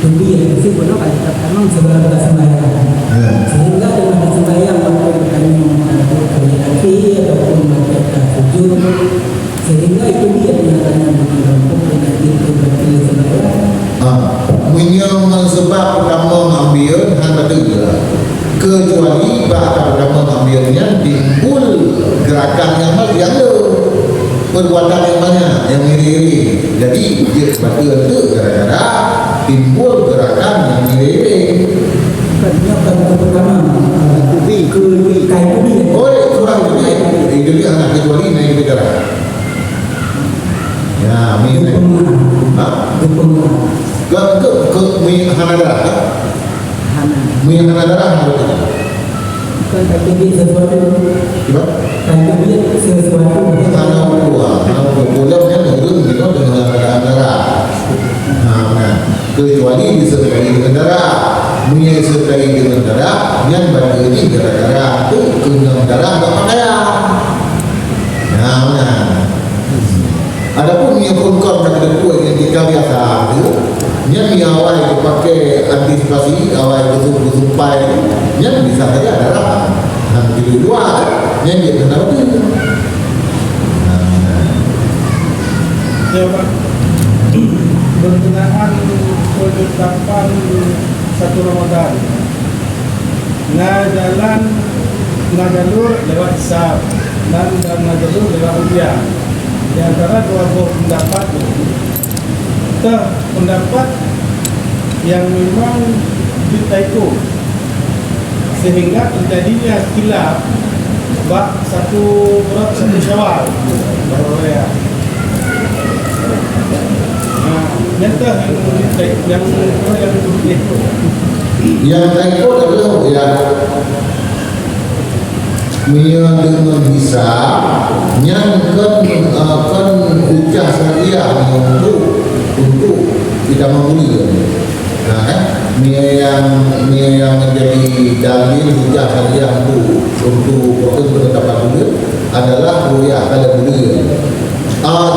itu dia mesti bodoh kalau kita memang sebelum kita sembahyang sehingga dengan sembahyang waktu kami mengatakan laki ataupun mereka sujud sehingga itu dia yang mengampun dengan itu berarti sembahyang menyang sebab pertama mengambil hana betul kecuali bahkan pertama mengambilnya timbul gerakan yang ada perbuatan yang banyak yang iri-iri jadi dia betul itu gara-gara timbul gerakan yang iri-iri bukan pertama ke kain kubi kurang itu dia anak kecuali naik bergerak ya ini ke hana darah mi hana darah bukan kain kubi sesuatu gimana? kain kubi sesuatu Tanah bulannya turun gitu dengan keadaan darah. Nah, kecuali disertai dengan darah, disertai dengan darah, yang bagi ini gara-gara itu kena darah tak pakaian. Nah, adapun yang pun nak kedua yang kita biasa itu, yang awal dipakai antisipasi awal bersumpah, yang bisa saja darah. Nah, di luar, yang dia kena betul. Ya Pak, berkenaan penetapan 1 Ramadan na jalur lewat hisab dan na jalur lewat rupiah. Di antara dua pendapat itu pendapat yang memang ditaikun sehingga terjadinya khilaf bab satu Syawal baru ya. Nyata yang taikun adalah yang dengan bisa nyangkan hujah syariah untuk kita memulih. Nah kan, yang menjadi dalil hujah syariah untuk penetapan bulan adalah ru'yah kalau bulan.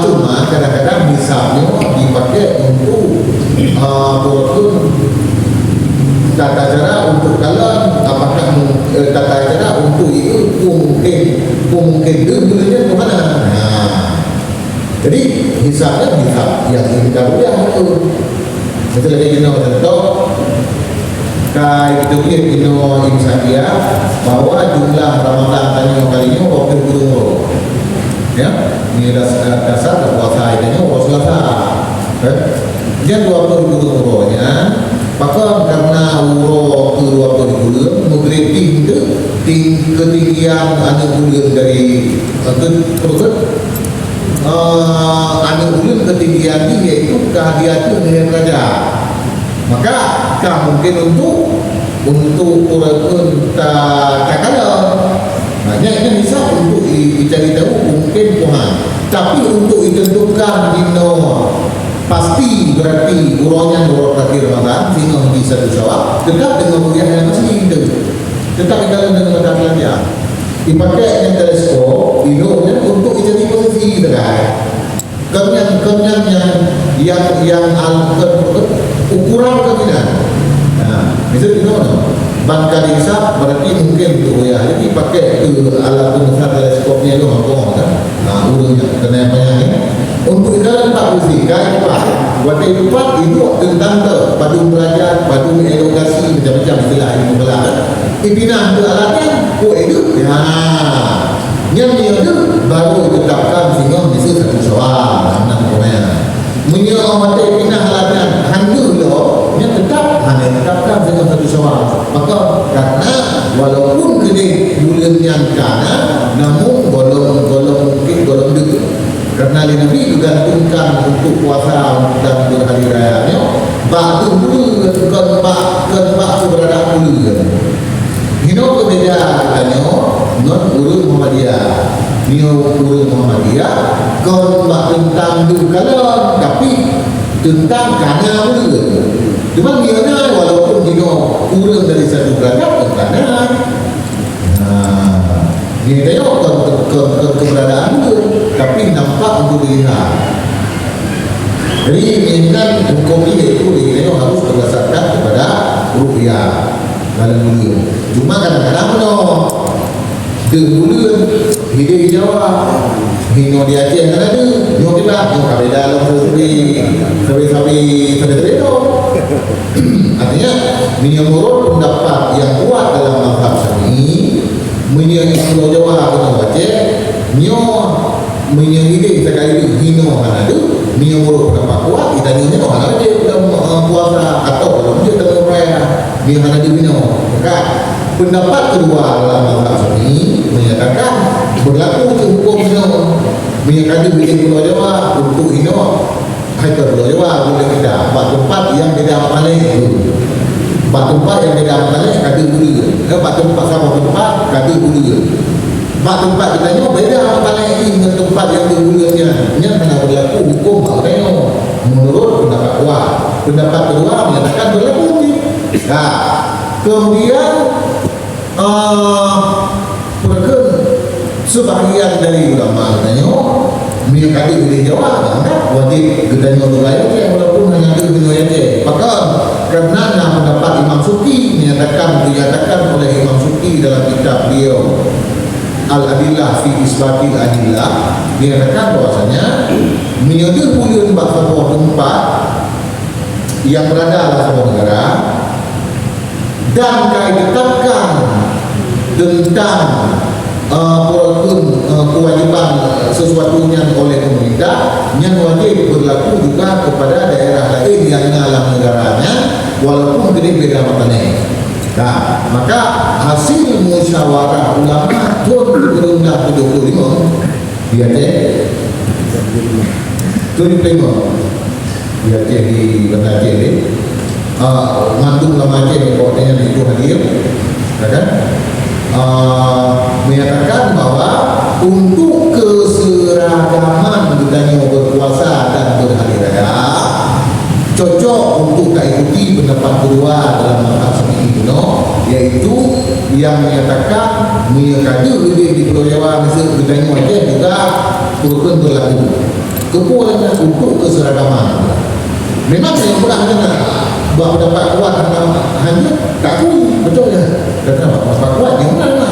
Cuma kadang-kadang misalnya dipakai untuk tata cara untuk dalam apakah tata cara untuk itu mungkin bulannya kemana? Nah, jadi hisabnya yang kita ru'yah itu. Misalnya kayak gini contoh kayak kita lihat Insakia bahwa jumlah Ramadan tanya kali ini waktu burung ya ini dasar puasa ini puasa dia 20 burungnya maka karena uro ke 20 bulan menggreping ketinggian anu bulan dari anu bulan ketinggian ini yaitu kehadiran dengan raja. Maka mungkin untuk orang tak kalau maknanya ini bisa untuk dicari tahu mungkin Tuhan. Tapi untuk ditentukan dino pasti berarti urangnya urang terakhir Ramadan sehingga bisa disawab tetap dengan mulia yang masih itu tetap dalam dengan matahari dipakai yang teleskop hidupnya untuk jadi posisi dekat kemudian yang ukuran kemungkinan. Nah, misalnya gimana? Bangkal hisab berarti mungkin tu ya. Jadi pakai alat pengukur teleskopnya itu ngomong kan. Nah, urutnya kena banyak ni. Untuk dalam tak mesti kai pak. Waktu itu pak itu tentang padu belajar, padu edukasi macam-macam istilah ilmu belajar. Pimpinan tu alatnya ku edu. Ya. Yang dia tu baru ditetapkan sehingga mesti satu soal. Nak komen. Menyuruh mata pindah alatnya handul lo, dia tetap hanya tetapkan dengan satu soal. Maka karena walaupun kini bulan yang kanan, namun golong mungkin golong dulu. Karena Nabi digantungkan untuk puasa dan berhari rayanya, batu dulu kerbak keberadaan dulu. Hino perbezaan katanya, non urut Muhammadiyah. Nio urut Muhammadiyah, kerbak tentang dulu kalau tapi tentang kanan dulu. Cuma dia walaupun dia kurang dari satu derajat ke kanan. Nah, dia tengok keberadaan itu, tapi nampak untuk dilihat. Jadi inginkan hukum ini itu dia harus berdasarkan kepada rupiah dalam mulia. Cuma kadang-kadang bulan hidup Jawa hino di Aceh kan ada nyo kita nyo kabeh dalam sabi artinya menurut pendapat yang kuat dalam mazhab Syafi'i menyanyi Pulau Jawa atau Aceh nyo menyanyi sekali itu hino kan ada menurut pendapat kuat kita nyo kan ada dalam puasa atau dalam dia dalam raya dia kan ada hino maka pendapat kedua dalam mazhab Syafi'i menyatakan berlaku hukum hino menyatakan bikin Pulau Jawa untuk hino hai Pulau Jawa boleh kita tempat yang beda paling tempat yang beda paling kata bulu tempat sama tempat kata bulu tempat kita nyo beda paling ini dengan tempat yang berbulunya nya kena berlaku hukum maknanya menurut pendapat kuat. Pendapat kedua menyatakan berlaku nah kemudian perken sebahagian dari ulama katanya mengikati wilayah Jawa kan wajib gedanya wilayah yang walaupun hanya di wilayah Aceh maka karena pendapat Imam Suki dinyatakan oleh Imam Suki dalam kitab beliau Al-Adillah fi Isbatil Adillah dinyatakan bahwasanya menyudur bulan sebuah tempat yang berada dalam sebuah negara dan ditetapkan tentang kewajiban sesuatunya oleh pemerintah yang wajib berlaku juga kepada daerah lain yang dalam negaranya walaupun gede beda matanya. Nah, maka hasil musyawarah ulama tahun 2025 di Aceh 2025 di Aceh di Bandar Aceh ini mantu ulama Aceh yang kotanya itu hadir, kan? Menyatakan bahwa untuk keseragaman budaya berpuasa dan berhari raya cocok untuk ikuti pendapat kedua dalam mazhab Syafi'i kuno, yaitu yang menyatakan meyakini lebih di Pulau Jawa misal budaya Aceh juga turun berlaku kepuasan untuk keseragaman. Memang yang pernah dengar bahawa pendapat kuat hanya tak akui, betul ya? Kenapa? Pendapat kuat yang mana?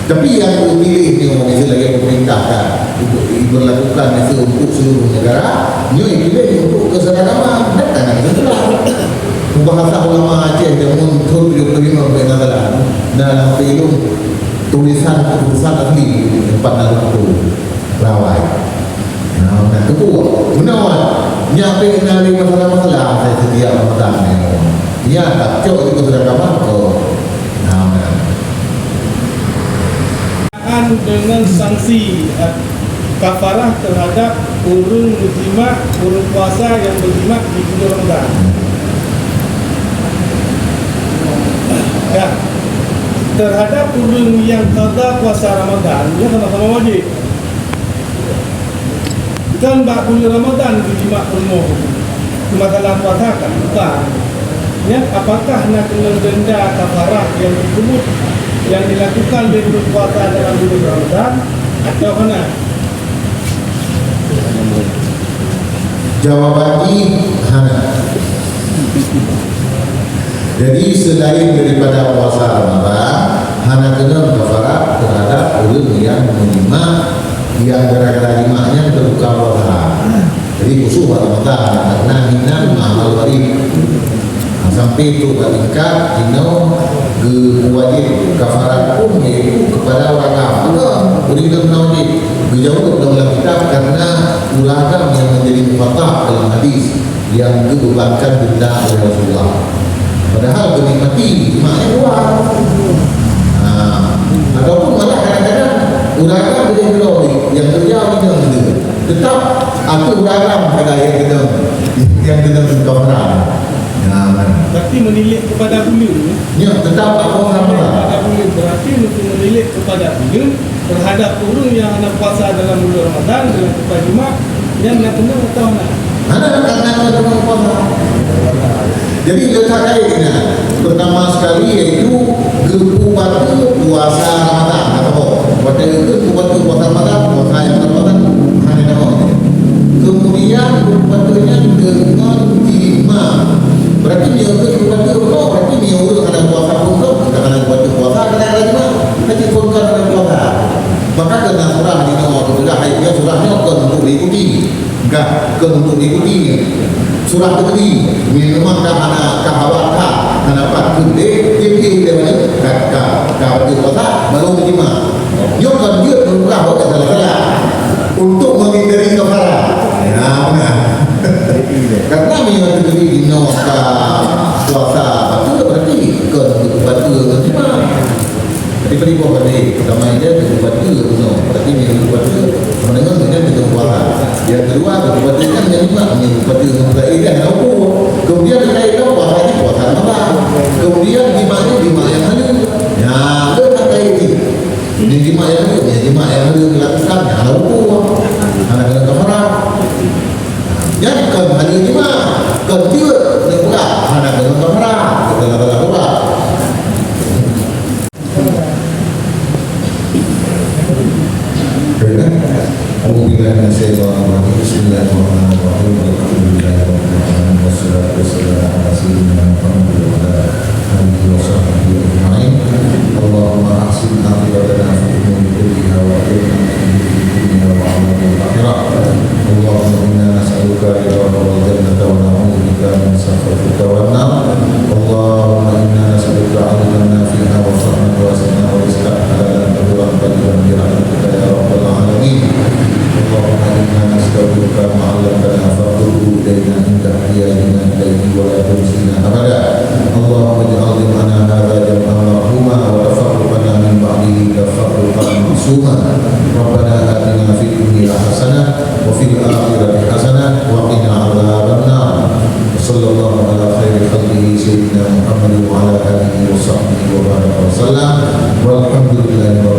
Tapi yang dipilih ni orang Malaysia lagi memerintahkan untuk diberlakukan itu untuk seluruh negara, dia dipilih untuk keseragaman dan tangan negara. Bahasa ulama Aceh yang muncul 75 dalam film tulisan keputusan ahli 4 Rawai. Nah, kedua, menawan nyampe kenali masalah-masalah saya setiap Ramadan ni. Ya, tak cocok itu keseragaman kau. Dengan sanksi kafarah terhadap urung berjimat, urung puasa yang berjimat di bulan Ramadan. Ya, terhadap urung yang qada puasa Ramadan, dia sama-sama wajib. Bukan bak bulan Ramadan berjimat penuh, masalah puasa kan bukan. Ya, apakah nak kena denda kafarah yang disebut yang dilakukan di berpuasa dalam bulan Ramadan atau mana? Jawabannya hana. Jadi selain daripada puasa Ramadan, hana kena kafarat terhadap orang yang menerima yang gara-gara jimatnya berbuka puasa. Jadi khusus Ramadan karena minam mahal warib. Sampai itu tingkat dino wajib kafarat pun yaitu kepada orang awam. Berikan wajib dijauh dalam kitab karena ulama yang menjadi mufatah dalam hadis yang dibebankan denda oleh Rasulullah. Padahal menikmati maknanya luar. Ataupun malah kadang-kadang ulama menjadi yang terjauh dengan tetap aku ulama pada yang dengan kafarat. Berarti menilik kepada bulan. Ya, tetap apa kepada bulan berarti untuk menilik kepada bulan terhadap orang yang nak puasa dalam bulan Ramadan dengan kita Jumat yang nak kena atau nak. Mana karena ada puasa. Jadi letak kaitnya pertama sekali yaitu kepuasa puasa Ramadan atau pada itu puasa Ramadan puasa yang Ramadan hanya nama. Kemudian kepuasanya dengan jima. Berarti dia berarti berarti dia ada puasa pun kita ada puasa ada juga kita pun ada puasa. Maka kena surah di nomor sudah dia surahnya untuk diikuti. Enggak untuk diikuti. Surah tadi memang dah ada kahawata dapat gede tinggi level ka puasa baru terima. Dia kan dia berubah bukan salah untuk menghindari kafarat. Ya benar. Karena memang terjadi di noka puasa itu berarti kebaca terjemah. Jadi beribu balik pertama dia kebaca no berarti dia kebaca mendengar dengan kita puasa. Yang kedua kebaca kan jadi mak kebaca mulai dan aku kemudian kita puasa ini puasa apa? Kemudian di mana yang ada? Ya ada kata ini. Di mana yang ada? Ya di mana yang ada dilakukan ya aku anak kafarat. Jadi kan hanya lima ketiga negara hanya dengan kamera kita negara. Bismillahirrahmanirrahim. Alhamdulillahirrahmanirrahim. Wassalatu wassalamu ala sayyidina Muhammad wa ala alihi wa sahbihi ajma'in. Allahumma ahsin aqibatana fi umuri kulliha wa ajirna min dunya wa 'adzabil akhirah. Allahumma inna nas'aluka ridhaka wal jannata wa na'udzu bika min sakhatika wan nar. Allahumma inna nas'aluka 'ilman nafi'an wa fahman wasi'an خلقتنا فاغفره إلينا عند احتياجنا إليه ولا تنسنا أبدا اللهم اجعل جمعنا هذا جمعا مرحوما وتفرقنا من بعده تفرقا معصوما ربنا آتنا في الدنيا حسنة وفي الآخرة حسنة وقنا عذاب النار وصلى الله على خير خلقه سيدنا محمد وعلى آله وصحبه وبارك وسلم والحمد لله رب